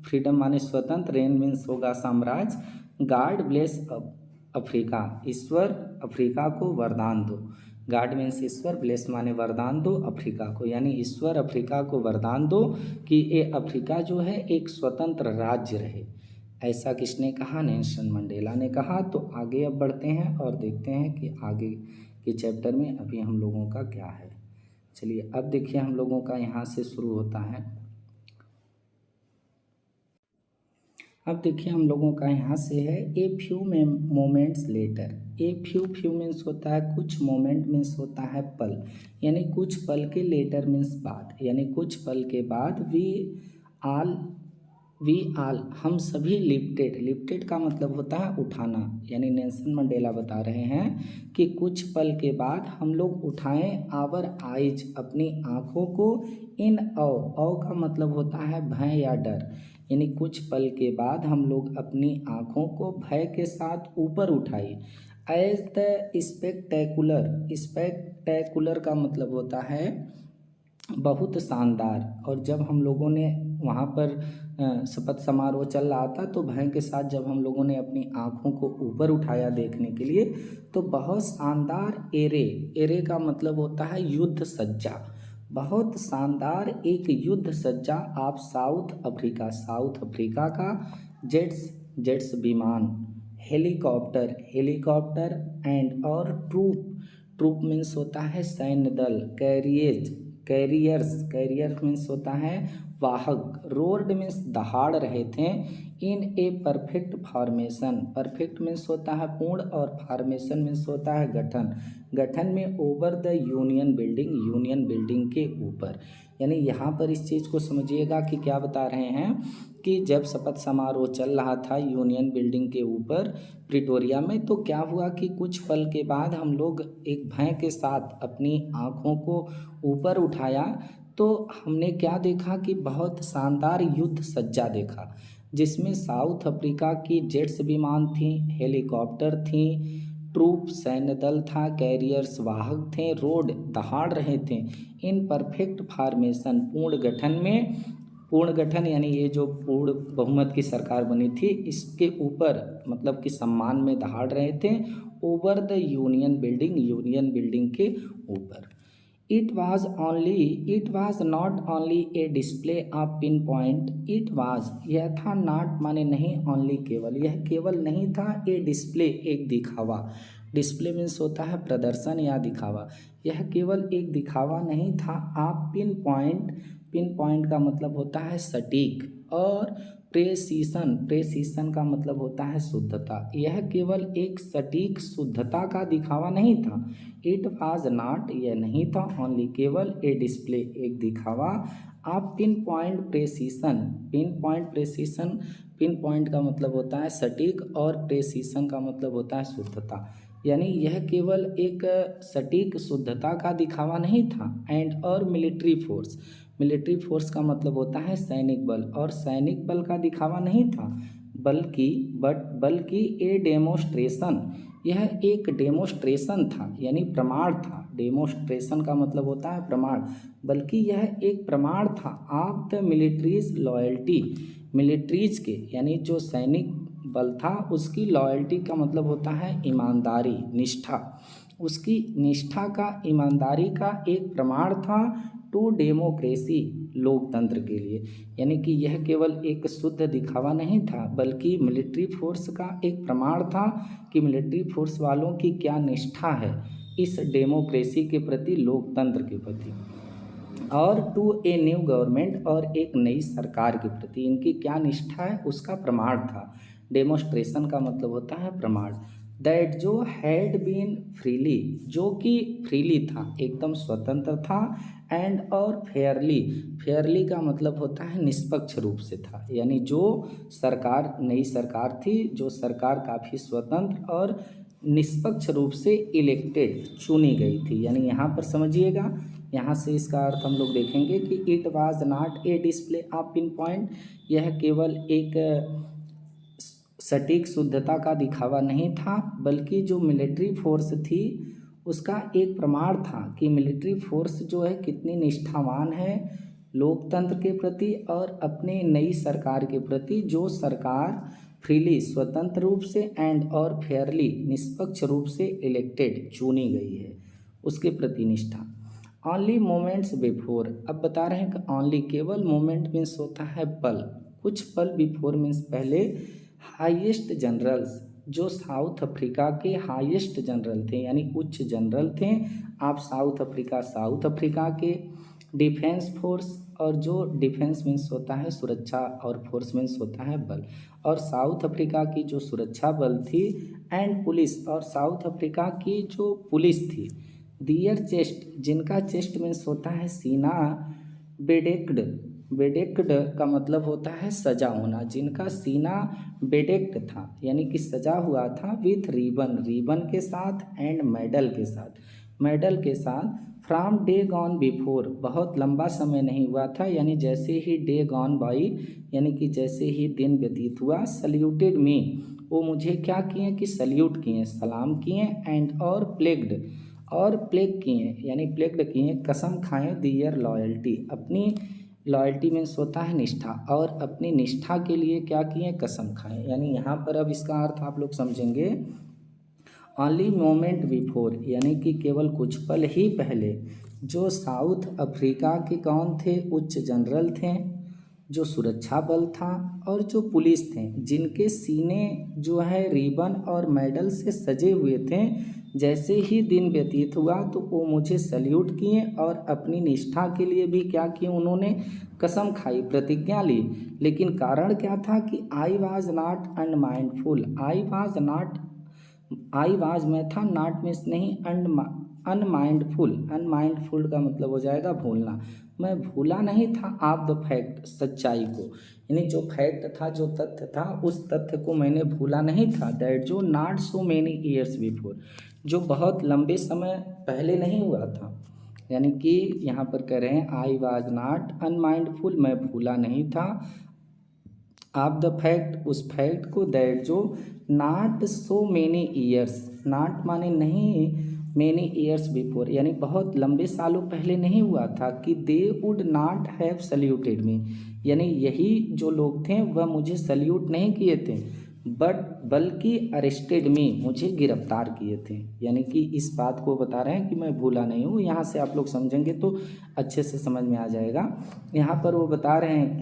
फ्रीडम माने स्वतंत्र, रेन मीन्स होगा साम्राज्य। गॉड ब्लेस अफ्रीका, ईश्वर अफ्रीका को वरदान दो। गॉड मीन्स ईश्वर, ब्लेस माने वरदान दो अफ्रीका को, यानी ईश्वर अफ्रीका को वरदान दो कि ये अफ्रीका जो है एक स्वतंत्र राज्य रहे। ऐसा किसने कहा? नेल्सन मंडेला ने कहा। तो आगे अब बढ़ते हैं और देखते हैं कि आगे के चैप्टर में अभी हम लोगों का क्या है। चलिए अब देखिए हम लोगों का यहाँ से शुरू होता है। अब देखिए हम लोगों का यहाँ से है a few moments later. A few means होता है कुछ, मोमेंट मीन्स होता है पल, यानी कुछ पल के, लेटर मीन्स बाद, यानी कुछ पल के बाद। वी आल हम सभी लिफ्टेड का मतलब होता है उठाना, यानी नेल्सन मंडेला बता रहे हैं कि कुछ पल के बाद हम लोग उठाएं आवर आइज अपनी आँखों को, इन औ का मतलब होता है भय या डर, यानी कुछ पल के बाद हम लोग अपनी आँखों को भय के साथ ऊपर उठाई। एज द स्पेक्टेकुलर का मतलब होता है बहुत शानदार। और जब हम लोगों ने वहाँ पर शपथ समारोह चल रहा था, तो भय के साथ जब हम लोगों ने अपनी आँखों को ऊपर उठाया देखने के लिए, तो बहुत शानदार एरे का मतलब होता है युद्ध सज्जा, बहुत शानदार एक युद्ध सज्जा आप साउथ अफ्रीका का जेट्स विमान, हेलीकॉप्टर एंड और ट्रूप मीन्स होता है सैन्य दल, कैरियर मीन्स होता है वाहक, रोड मीन्स दहाड़ रहे थे, in a perfect formation, perfect means होता है पूर्ण और फॉर्मेशन मीन्स होता है गठन में, ओवर द यूनियन बिल्डिंग के ऊपर। यानी यहाँ पर इस चीज़ को समझिएगा कि क्या बता रहे हैं कि जब शपथ समारोह चल रहा था यूनियन बिल्डिंग के ऊपर प्रिटोरिया में, तो क्या हुआ कि कुछ पल के बाद हम लोग एक भय के साथ अपनी आँखों को ऊपर उठाया, तो हमने क्या देखा कि बहुत शानदार युद्ध सज्जा देखा, जिसमें साउथ अफ्रीका की जेट्स विमान थी, हेलीकॉप्टर थी, ट्रूप सैन्य दल था, कैरियर्स वाहक थे, रोड दहाड़ रहे थे, इन परफेक्ट फॉर्मेशन पूर्ण गठन यानी ये जो पूर्ण बहुमत की सरकार बनी थी, इसके ऊपर मतलब कि सम्मान में दहाड़ रहे थे, ओवर द यूनियन बिल्डिंग के ऊपर। It was not only A display of pin point, यह था नॉट माने नहीं, ओनली केवल, यह केवल नहीं था, ए डिस्प्ले एक दिखावा, डिस्प्ले मीन्स होता है प्रदर्शन या दिखावा। यह केवल एक दिखावा नहीं था, आप पिन पॉइंट का मतलब होता है सटीक, और प्रेसीशन का मतलब होता है शुद्धता। यह केवल एक सटीक शुद्धता का दिखावा नहीं था। इट वाज नॉट, यह नहीं था, ओनली केवल ए डिस्प्ले, एक दिखावा। आप पिन पॉइंट का मतलब होता है सटीक और प्रेसीशन का मतलब होता है शुद्धता। यानी यह केवल एक सटीक शुद्धता का दिखावा नहीं था। एंड और मिलिट्री फोर्स का मतलब होता है सैनिक बल, और सैनिक बल का दिखावा नहीं था, बल्कि ए डेमोस्ट्रेशन, यह एक डेमोस्ट्रेशन था, यानी प्रमाण था। डेमोस्ट्रेशन का मतलब होता है प्रमाण, बल्कि यह एक प्रमाण था of the militaries loyalty, militaries के यानी जो सैनिक बल था उसकी लॉयल्टी का मतलब होता है ईमानदारी, निष्ठा, उसकी निष्ठा का, ईमानदारी का एक प्रमाण था टू डेमोक्रेसी, लोकतंत्र के लिए। यानी कि यह केवल एक शुद्ध दिखावा नहीं था, बल्कि मिलिट्री फोर्स का एक प्रमाण था कि मिलिट्री फोर्स वालों की क्या निष्ठा है इस डेमोक्रेसी के प्रति, लोकतंत्र के प्रति, और टू ए न्यू गवर्नमेंट, और एक नई सरकार के प्रति इनकी क्या निष्ठा है उसका प्रमाण था। डेमोस्ट्रेशन का मतलब होता है प्रमाण। दैट जो हैड बीन फ्रीली, जो कि फ्रीली था, एकदम स्वतंत्र था, एंड और फेयरली का मतलब होता है निष्पक्ष रूप से था। यानी जो सरकार, नई सरकार थी, जो सरकार काफ़ी स्वतंत्र और निष्पक्ष रूप से इलेक्टेड, चुनी गई थी। यानी यहाँ पर समझिएगा, यहाँ से इसका अर्थ हम लोग देखेंगे कि it was not a display of pin point, यह केवल एक सटीक शुद्धता का दिखावा नहीं था, बल्कि जो मिलिट्री फोर्स थी उसका एक प्रमाण था कि मिलिट्री फोर्स जो है कितनी निष्ठावान है लोकतंत्र के प्रति और अपने नई सरकार के प्रति, जो सरकार फ्रीली, स्वतंत्र रूप से, एंड और फेयरली, निष्पक्ष रूप से इलेक्टेड, चुनी गई है, उसके प्रति निष्ठा। ओनली मोमेंट्स बिफोर, अब बता रहे हैं कि ओनली, केवल, मोमेंट मीन्स होता है पल, कुछ पल, बिफोर मीन्स पहले, हाईएस्ट जनरल्स, जो साउथ अफ्रीका के हाईएस्ट जनरल थे, यानी उच्च जनरल थे। आप साउथ अफ्रीका के डिफेंस फोर्स, और जो डिफेंस मीन्स होता है सुरक्षा और फोर्स मीन्स होता है बल, और साउथ अफ्रीका की जो सुरक्षा बल थी, एंड पुलिस, और साउथ अफ्रीका की जो पुलिस थी, दियर चेस्ट, जिनका चेस्ट मीन्स होता है सीना, बेडेक्ड का मतलब होता है सजा होना, जिनका सीना बेडेक्ड था यानी कि सजा हुआ था, विथ रिबन के साथ, एंड मेडल के साथ, फ्रॉम डे गॉन बिफोर, बहुत लंबा समय नहीं हुआ था, यानी जैसे ही डे गॉन बाई, यानी कि जैसे ही दिन व्यतीत हुआ, सल्यूटेड मी, वो मुझे क्या किए कि सल्यूट किए, सलाम किए, एंड और प्लेग किए, यानी प्लेग्ड किए, कसम खाएं, दियर लॉयल्टी, अपनी लॉयल्टी मीन्स होता है निष्ठा, और अपनी निष्ठा के लिए क्या किए, कसम खाएं। यानी यहाँ पर अब इसका अर्थ आप लोग समझेंगे, ओनली मोमेंट बिफोर, यानी कि केवल कुछ पल ही पहले, जो साउथ अफ्रीका के कौन थे, उच्च जनरल थे, जो सुरक्षा बल था, और जो पुलिस थे, जिनके सीने जो है रिबन और मेडल से सजे हुए थे, जैसे ही दिन व्यतीत हुआ तो वो मुझे सल्यूट किए, और अपनी निष्ठा के लिए भी क्या किए, उन्होंने कसम खाई, प्रतिज्ञा ली। लेकिन कारण क्या था कि I was not unmindful, I was में था, नॉट मीन्स नहीं, अनमाइंडफुल का मतलब हो जाएगा भूलना, मैं भूला नहीं था, ऑफ द फैक्ट, सच्चाई को, यानी जो फैक्ट था, जो तथ्य था, उस तथ्य को मैंने भूला नहीं था, दैट जो not so many years before, जो बहुत लंबे समय पहले नहीं हुआ था। यानी कि यहाँ पर कह रहे हैं आई वाज नॉट अनमाइंडफुल, मैं भूला नहीं था, ऑफ द फैक्ट, उस फैक्ट को, दैट जो not so many years, not माने नहीं, मेनी ईयर्स बिफोर, यानी बहुत लंबे सालों पहले नहीं हुआ था, कि they would not have saluted me, यानी यही जो लोग थे वह मुझे सल्यूट नहीं किए थे, बल्कि अरेस्टेड मी, मुझे गिरफ्तार किए थे। यानी कि इस बात को बता रहे हैं कि मैं भूला नहीं हूँ। यहाँ से आप लोग समझेंगे तो अच्छे से समझ में आ जाएगा। यहाँ पर वो बता रहे हैं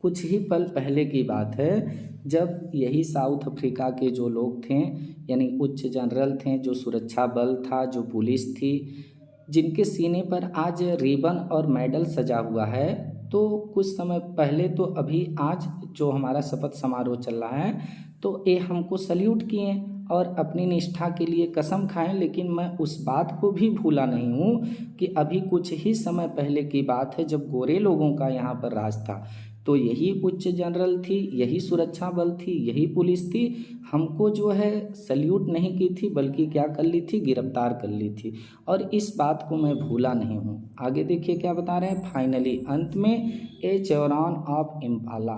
कुछ ही पल पहले की बात है जब यही साउथ अफ्रीका के जो लोग थे, यानी उच्च जनरल थे, जो सुरक्षा बल था, जो पुलिस थी, जिनके सीने पर आज रिबन और मेडल सजा हुआ है, तो कुछ समय पहले तो अभी आज जो हमारा शपथ समारोह चल रहा है, तो ये हमको सल्यूट किए और अपनी निष्ठा के लिए कसम खाएं। लेकिन मैं उस बात को भी भूला नहीं हूँ कि अभी कुछ ही समय पहले की बात है जब गोरे लोगों का यहाँ पर राज था, तो यही उच्च जनरल थी, यही सुरक्षा बल थी, यही पुलिस थी, हमको जो है सल्यूट नहीं की थी, बल्कि क्या कर ली थी, गिरफ्तार कर ली थी। और इस बात को मैं भूला नहीं हूँ। आगे देखिए क्या बता रहे हैं, फाइनली अंत में ए चौरान ऑफ इम्पाला।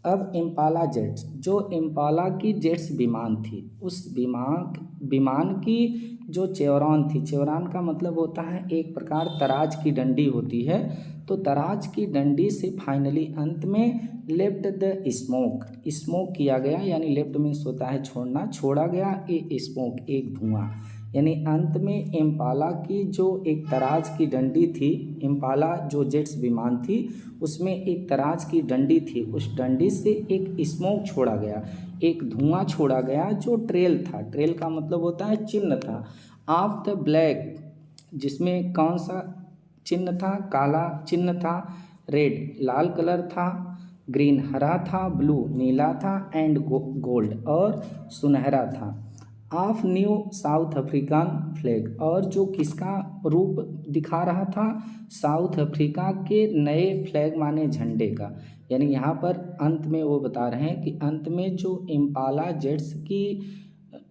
अब इम्पाला जेट्स, जो इम्पाला की जेट्स विमान थी, उस विमान की जो चेवरान थी, चेवरान का मतलब होता है एक प्रकार तराज की डंडी होती है, तो तराज की डंडी से फाइनली अंत में लेफ्ट द स्मोक किया गया, यानी लेफ्ट मीन्स होता है छोड़ना, छोड़ा गया ए स्मोक एक धुआं, यानी अंत में इम्पाला की जो एक तराज की डंडी थी, इम्पाला जो जेट्स विमान थी उसमें एक तराज की डंडी थी, उस डंडी से एक स्मोक छोड़ा गया, एक धुआं छोड़ा गया जो ट्रेल था, ट्रेल का मतलब होता है चिन्ह था, ऑफ द ब्लैक, जिसमें कौन सा चिन्ह था, काला चिन्ह था, रेड लाल कलर था, ग्रीन हरा था, ब्लू नीला था, एंड गोल्ड और सुनहरा था, of new south African flag, और जो किसका रूप दिखा रहा था, साउथ अफ्रीका के नए फ्लैग माने झंडे का। यानी यहाँ पर अंत में वो बता रहे हैं कि अंत में जो इम्पाला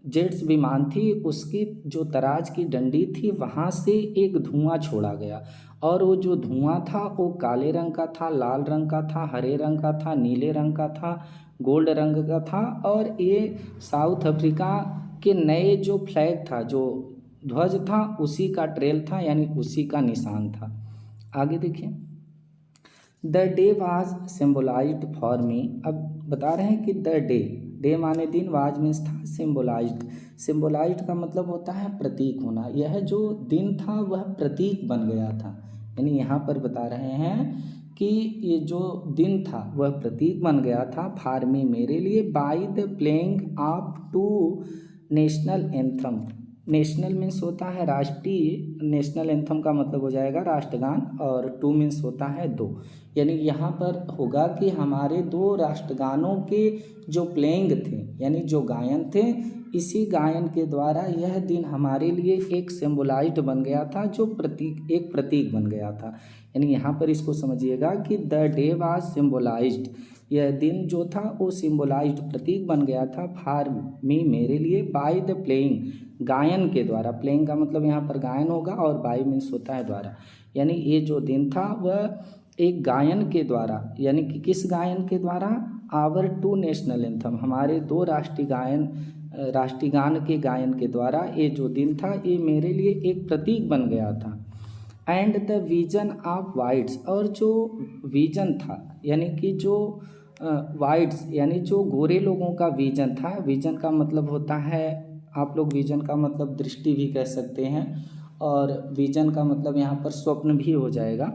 जेट्स विमान थी उसकी जो तराज की डंडी थी वहाँ से एक धुआं छोड़ा गया, और वो जो धुआं था वो काले रंग का था, लाल रंग का था, हरे रंग का था, नीले रंग का था, गोल्ड रंग का था, और ये साउथ अफ्रीका के नए जो फ्लैग था, जो ध्वज था, उसी का ट्रेल था, यानी उसी का निशान था। आगे देखिए, the day was symbolised for me. अब बता रहे हैं कि द डे माने दिन, वाज मीन्स था, सिम्बोलाइज्ड का मतलब होता है प्रतीक होना, यह जो दिन था वह प्रतीक बन गया था, यानी यहाँ पर बता रहे हैं कि ये जो दिन था वह प्रतीक बन गया था, फॉर मी मेरे लिए, by the playing of to national anthem. National means होता है राष्ट्रीय, नेशनल एंथम का मतलब हो जाएगा राष्ट्रगान, और टू मीन्स होता है दो, यानी यहाँ पर होगा कि हमारे दो राष्ट्रगानों के जो प्लेइंग थे, यानी जो गायन थे, इसी गायन के द्वारा यह दिन हमारे लिए एक सिम्बोलाइज्ड बन गया था, जो एक प्रतीक बन गया था। यानी यहाँ पर इसको समझिएगा कि द डे वाज सिम्बोलाइज्ड, यह दिन जो था वो सिम्बोलाइज्ड प्रतीक बन गया था, फॉर मी मेरे लिए, बाय द प्लेइंग गायन के द्वारा, प्लेइंग का मतलब यहाँ पर गायन होगा, और बाय मीन्स होता है द्वारा, यानी ये जो दिन था वह एक गायन के द्वारा, यानी कि किस गायन के द्वारा, आवर टू नेशनल एंथम, हमारे दो राष्ट्रगान के गायन के द्वारा ये जो दिन था ये मेरे लिए एक प्रतीक बन गया था। And the vision of whites, और जो विजन था, यानी कि जो वाइट्स यानी जो गोरे लोगों का विजन था, विजन का मतलब होता है, आप लोग विजन का मतलब दृष्टि भी कह सकते हैं, और विजन का मतलब यहाँ पर स्वप्न भी हो जाएगा।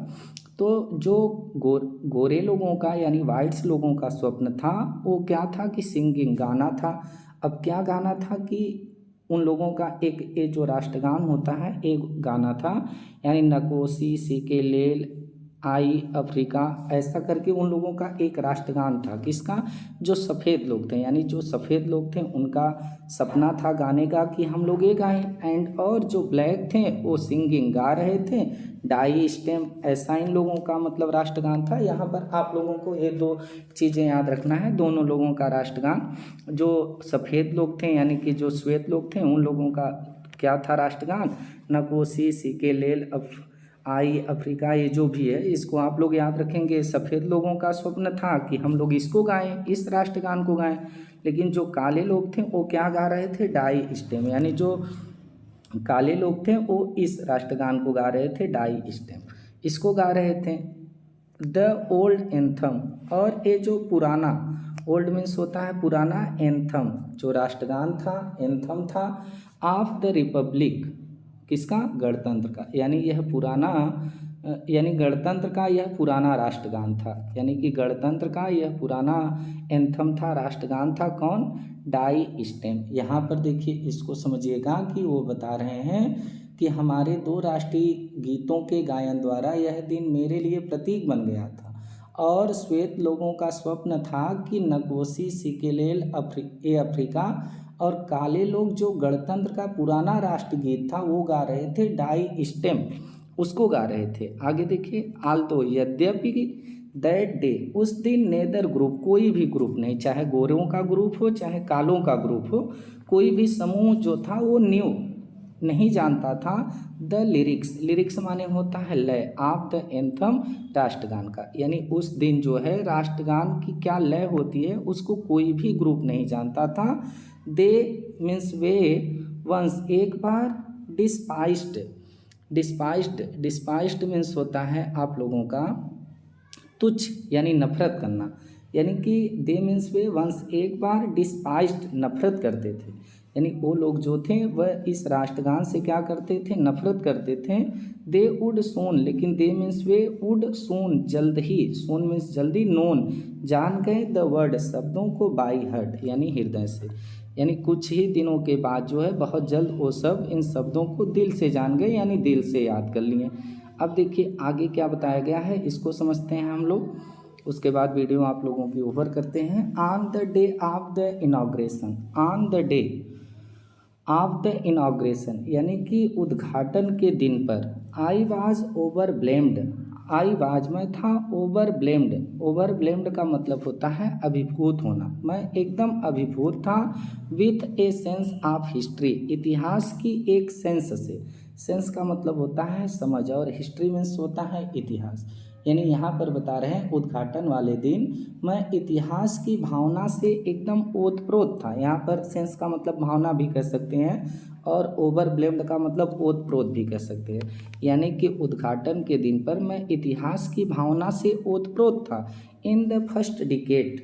तो जो गोरे लोगों का यानी वाइट्स लोगों का स्वप्न था वो क्या था कि सिंगिंग, गाना था। अब क्या गाना था कि उन लोगों का एक ये जो राष्ट्रगान होता है एक गाना था, यानी नकोसी सीके लेल आई अफ्रीका, ऐसा करके उन लोगों का एक राष्ट्रगान था, किसका, जो सफ़ेद लोग थे, यानी जो सफ़ेद लोग थे उनका सपना था गाने का कि हम लोग ये गाएं, एंड और जो ब्लैक थे वो सिंगिंग गा रहे थे, डाई स्टेम, ऐसा इन लोगों का मतलब राष्ट्रगान था। यहाँ पर आप लोगों को ये दो चीज़ें याद रखना है, दोनों लोगों का राष्ट्रगान, जो सफ़ेद लोग थे यानी कि जो श्वेत लोग थे उन लोगों का क्या था राष्ट्रगान, नकोसी सीके लेल आई अफ्रीका, ये जो भी है इसको आप लोग याद रखेंगे। सफ़ेद लोगों का स्वप्न था कि हम लोग इसको गाएं, इस राष्ट्रगान को गाएं, लेकिन जो काले लोग थे वो क्या गा रहे थे, डाई स्टेम, यानी जो काले लोग थे वो इस राष्ट्रगान को गा रहे थे, डाई स्टेम इसको गा रहे थे। द ओल्ड एंथम, और ये जो पुराना, ओल्ड मीन्स होता है पुराना, एंथम जो राष्ट्रगान था, एंथम था, ऑफ द रिपब्लिक, किसका, गणतंत्र का, यानी यह पुराना यानी गणतंत्र का यह पुराना राष्ट्रगान था, यानी कि गणतंत्र का यह पुराना एंथम था, राष्ट्रगान था। कौन? Die Stem. यहाँ पर देखिए, इसको समझिएगा कि वो बता रहे हैं कि हमारे 2 राष्ट्रीय गीतों के गायन द्वारा यह दिन मेरे लिए प्रतीक बन गया था और श्वेत लोगों का स्वप्न था कि नकोसी सिकेलेल अफ्रीका, और काले लोग जो गणतंत्र का पुराना राष्ट्रगीत था वो गा रहे थे, डाई स्टेम उसको गा रहे थे। आगे देखिए, आल्तो यद्यपि दैट डे, उस दिन नेदर ग्रुप, कोई भी ग्रुप नहीं, चाहे गोरों का ग्रुप हो चाहे कालों का ग्रुप हो, कोई भी समूह जो था वो न्यू नहीं जानता था द लिरिक्स, लिरिक्स माने होता है लय, ऑफ द एंथम, राष्ट्रगान का। यानी उस दिन जो है राष्ट्रगान की क्या लय होती है उसको कोई भी ग्रुप नहीं जानता था। दे मीन्स वे, वंस एक बार, डिस्पाइस्ड, डिस्पाइस्ड मीन्स होता है आप लोगों का तुच्छ, यानी नफरत करना, यानी कि दे मीन्स वे वंस एक बार, डिस्पाइस्ड नफरत करते थे, यानी वो लोग जो थे वह इस राष्ट्रगान से क्या करते थे? नफरत करते थे। दे वुड सोन, लेकिन दे मीन्स वे वुड सोन, जल्द ही, सोन मीन्स जल्दी, नोन जान गए, द वर्ड शब्दों को, बाई हर्ट यानी हृदय से, यानी कुछ ही दिनों के बाद जो है बहुत जल्द वो सब इन शब्दों को दिल से जान गए, यानी दिल से याद कर लिए। अब देखिए आगे क्या बताया गया है, इसको समझते हैं हम लोग, उसके बाद वीडियो आप लोगों की ओवर करते हैं। On the day of the inauguration, on the day of the inauguration यानी कि उद्घाटन के दिन पर, I was over blamed, I was मैं था, ओवर ब्लेम्ड, ओवर ब्लेम्ड का मतलब होता है अभिभूत होना, मैं एकदम अभिभूत था, with a sense of history, इतिहास की एक सेंस से, सेंस का मतलब होता है समझ और हिस्ट्री मीन्स होता है इतिहास, यानी यहाँ पर बता रहे हैं उद्घाटन वाले दिन मैं इतिहास की भावना से एकदम ओतप्रोत था। यहाँ पर सेंस का मतलब भावना भी कह सकते हैं और ओवर ब्लेम्ड का मतलब ओतप्रोत भी कह सकते हैं, यानी कि उद्घाटन के दिन पर मैं इतिहास की भावना से ओतप्रोत था। इन द फर्स्ट डिकेड,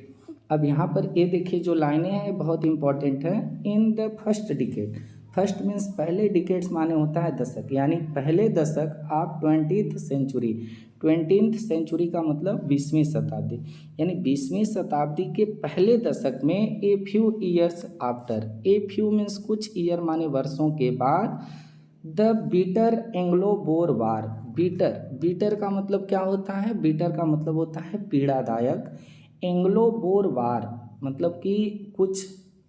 अब यहाँ पर ये देखिए जो लाइनें हैं बहुत इंपॉर्टेंट है। In the first decade, first means पहले, डिकेड्स माने होता है दशक, यानी पहले दशक of 20th century, 20th century का मतलब 20वीं शताब्दी, यानी 20वीं शताब्दी के पहले दशक में, a few years after, a few means कुछ, ईयर माने वर्षों के बाद, the bitter Anglo Boer war, bitter, bitter का मतलब क्या होता है? बीटर का मतलब होता है पीड़ादायक, एंग्लो बोर वार मतलब कि कुछ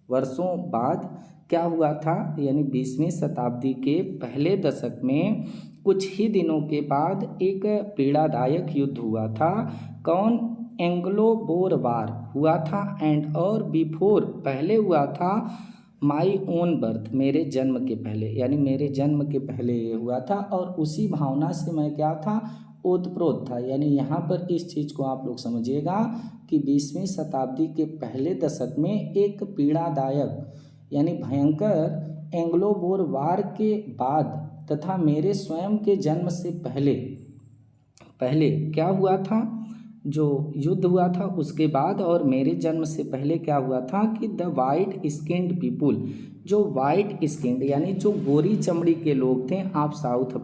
वर्षों बाद क्या हुआ था, यानी 20वीं शताब्दी के पहले दशक में कुछ ही दिनों के बाद एक पीड़ादायक युद्ध हुआ था। कौन? एंग्लो बोर वार हुआ था, एंड और बिफोर पहले हुआ था, माई ओन बर्थ मेरे जन्म के पहले, यानी मेरे जन्म के पहले ये हुआ था, और उसी भावना से मैं क्या था? ओतप्रोत था। यानी यहाँ पर इस चीज़ को आप लोग समझिएगा कि 20वीं शताब्दी के पहले दशक में एक पीड़ादायक यानी भयंकर एंग्लो बोर वार के बाद तथा मेरे स्वयं के जन्म से पहले, पहले क्या हुआ था? जो युद्ध हुआ था उसके बाद और मेरे जन्म से पहले क्या हुआ था कि द वाइट स्किन्ड पीपुल, जो वाइट स्किन्ड यानी जो गोरी चमड़ी के लोग थे, आप साउथ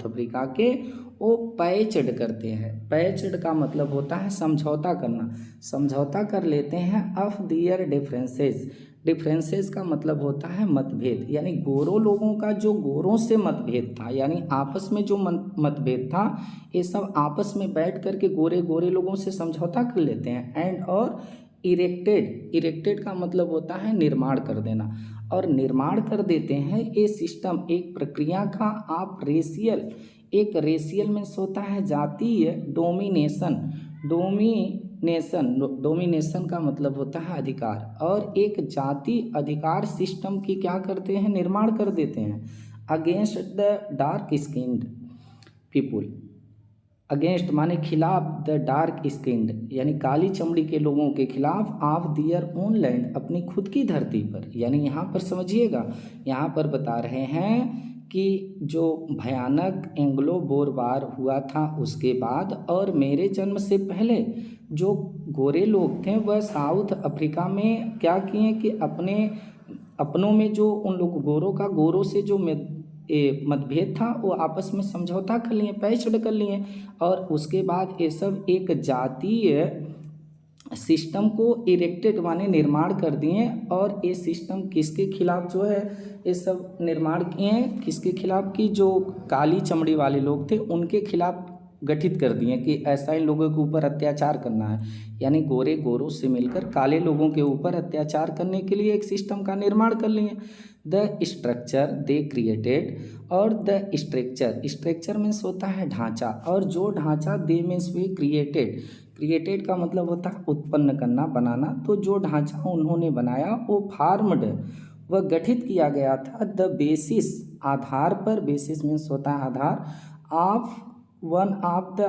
अफ्रीका के, वो पैचड करते हैं। पैचड का मतलब होता है समझौता करना, समझौता कर लेते हैं ऑफ दियर डिफरेंसेस, डिफरेंसेस का मतलब होता है मतभेद, यानी गोरों लोगों का जो गोरों से मतभेद था, यानी आपस में जो मतभेद था, ये सब आपस में बैठ कर के गोरे गोरे लोगों से समझौता कर लेते हैं। एंड और इरेक्टेड, इरेक्टेड का मतलब होता है निर्माण कर देना, और निर्माण कर देते हैं ये सिस्टम, एक प्रक्रिया का आप रेशियल, एक रेशियल मीन्स होता है जातीय, डोमिनेशन, डोमिनेशन का मतलब होता है अधिकार, और एक जाति अधिकार सिस्टम की क्या करते हैं? निर्माण कर देते हैं। Against the dark skinned people, against माने खिलाफ, द डार्क स्किन्ड यानी काली चमड़ी के लोगों के खिलाफ, ऑफ दियर ओन लैंड अपनी खुद की धरती पर, यानी यहाँ पर समझिएगा, यहाँ पर बता रहे हैं कि जो भयानक एंग्लो बोर वार हुआ था उसके बाद और मेरे जन्म से पहले जो गोरे लोग थे वह साउथ अफ्रीका में क्या किए कि अपने अपनों में जो उन लोग गोरों का गोरों से जो मतभेद था वो आपस में समझौता कर लिए, पैक्ट कर लिए, और उसके बाद ये सब एक जातीय सिस्टम को इरेक्टेड माने निर्माण कर दिए। और ये सिस्टम किसके खिलाफ जो है ये सब निर्माण किए हैं, किसके खिलाफ की जो काली चमड़ी वाले लोग थे उनके खिलाफ गठित कर दिए कि ऐसा इन लोगों के ऊपर अत्याचार करना है, यानी गोरे गोरों से मिलकर काले लोगों के ऊपर अत्याचार करने के लिए एक सिस्टम का निर्माण कर लिए। द स्ट्रक्चर दे क्रिएटेड, और द स्ट्रक्चर मीन्स होता है ढांचा, और जो ढांचा दे मीन्स वे क्रिएटेड का मतलब होता है उत्पन्न करना, बनाना। तो जो ढांचा उन्होंने बनाया वो फार्मड, वह गठित किया गया था द बेसिस आधार पर, बेसिस मीन्स होता है आधार, ऑफ वन ऑफ द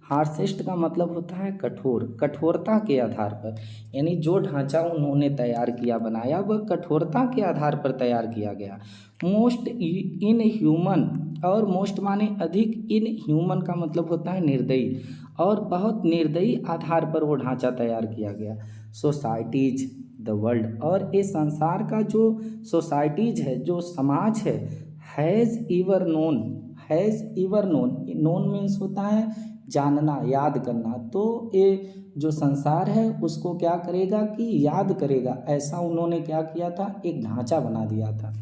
हार्सेस्ट का मतलब होता है कठोर, कठोरता के आधार पर, यानी जो ढांचा उन्होंने तैयार किया बनाया वह कठोरता के आधार पर तैयार किया गया। मोस्ट इन ह्यूमन, और मोस्ट माने अधिक, इन ह्यूमन का मतलब होता है निर्दयी, और बहुत निर्दयी आधार पर वो ढांचा तैयार किया गया। सोसाइटीज द वर्ल्ड, और इस संसार का जो सोसाइटीज है, जो समाज है, हैज़ इवर नोन, नोन मीन्स होता है जानना, याद करना। तो ये जो संसार है उसको क्या करेगा कि याद करेगा, ऐसा उन्होंने क्या किया था, एक ढांचा बना दिया था।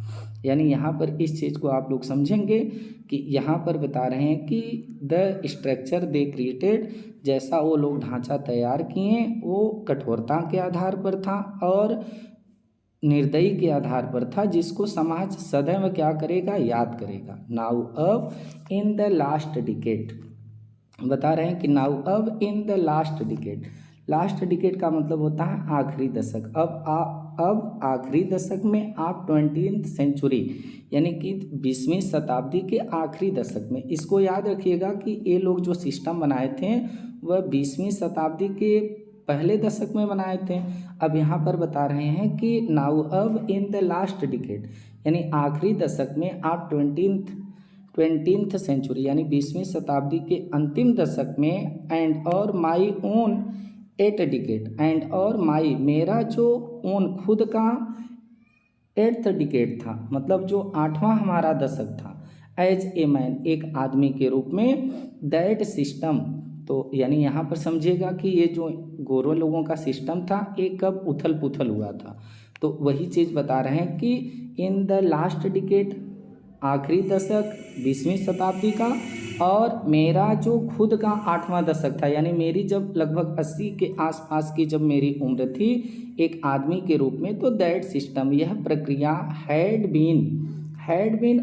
यानी यहाँ पर इस चीज़ को आप लोग समझेंगे कि यहाँ पर बता रहे हैं कि द स्ट्रक्चर दे क्रिएटेड, जैसा वो लोग ढांचा तैयार किए वो कठोरता के आधार पर था और निर्दयी के आधार पर था, जिसको समाज सदैव क्या करेगा, याद करेगा। नाउ अब इन द लास्ट डिकेड, बता रहे हैं कि नाउ अब इन द लास्ट डिकेड का मतलब होता है आखिरी दशक। अब आखिरी दशक में आप 20वीं सेंचुरी यानी कि 20वीं शताब्दी के आखिरी दशक में, इसको याद रखिएगा कि ये लोग जो सिस्टम बनाए थे वह 20वीं शताब्दी के पहले दशक में बनाए थे। अब यहाँ पर बता रहे हैं कि नाउ अब इन द लास्ट डिकेड, यानी आखिरी दशक में आप 20th सेंचुरी यानी 20वीं शताब्दी के अंतिम दशक में, एंड और my own 8th decade, and और माई मेरा जो ओन खुद का 8th डिकेड था, मतलब जो 8वां हमारा दशक था, एज ए मैन एक आदमी के रूप में, दैट सिस्टम, तो यानी यहाँ पर समझिएगा कि ये जो गोरों लोगों का सिस्टम था ये कब उथल पुथल हुआ था। तो वही चीज़ बता रहे हैं कि इन द लास्ट डिकेड आखिरी दशक 20वीं शताब्दी का, और मेरा जो खुद का 8वां दशक था, यानी मेरी जब लगभग 80 के आसपास की जब मेरी उम्र थी एक आदमी के रूप में, तो दैट सिस्टम, यह प्रक्रिया हैड बीन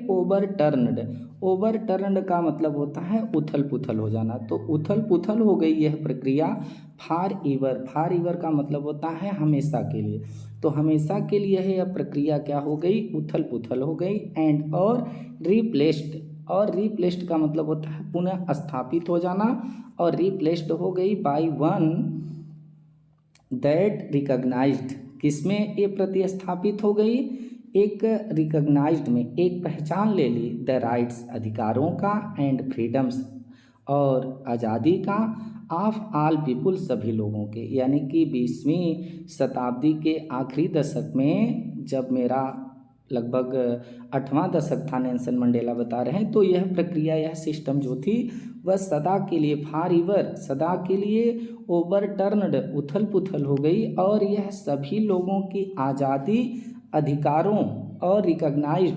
ओवरटर्न्ड का मतलब होता है उथल पुथल हो जाना। तो उथल पुथल हो गई यह प्रक्रिया फॉर ईवर का मतलब होता है हमेशा के लिए। तो हमेशा के लिए है यह प्रक्रिया क्या हो गई, उथल पुथल हो गई। एंड और रिप्लेस्ड का मतलब होता है पुनः स्थापित हो जाना, और रिप्लेस्ड हो गई बाय वन दैट रिकॉग्नाइज्ड, किसमें ये प्रतिस्थापित हो गई, एक रिकॉग्नाइज्ड में, एक पहचान ले ली, द राइट्स अधिकारों का, एंड फ्रीडम्स और आज़ादी का, ऑफ ऑल पीपुल सभी लोगों के। यानी कि 20वीं शताब्दी के आखिरी दशक में जब मेरा लगभग 8वां दशक था, नेल्सन मंडेला बता रहे हैं, तो यह प्रक्रिया, यह सिस्टम जो थी वह सदा के लिए फॉर एवर, सदा के लिए ओवरटर्न्ड उथल पुथल हो गई, और यह सभी लोगों की आज़ादी, अधिकारों और रिकॉग्नाइज्ड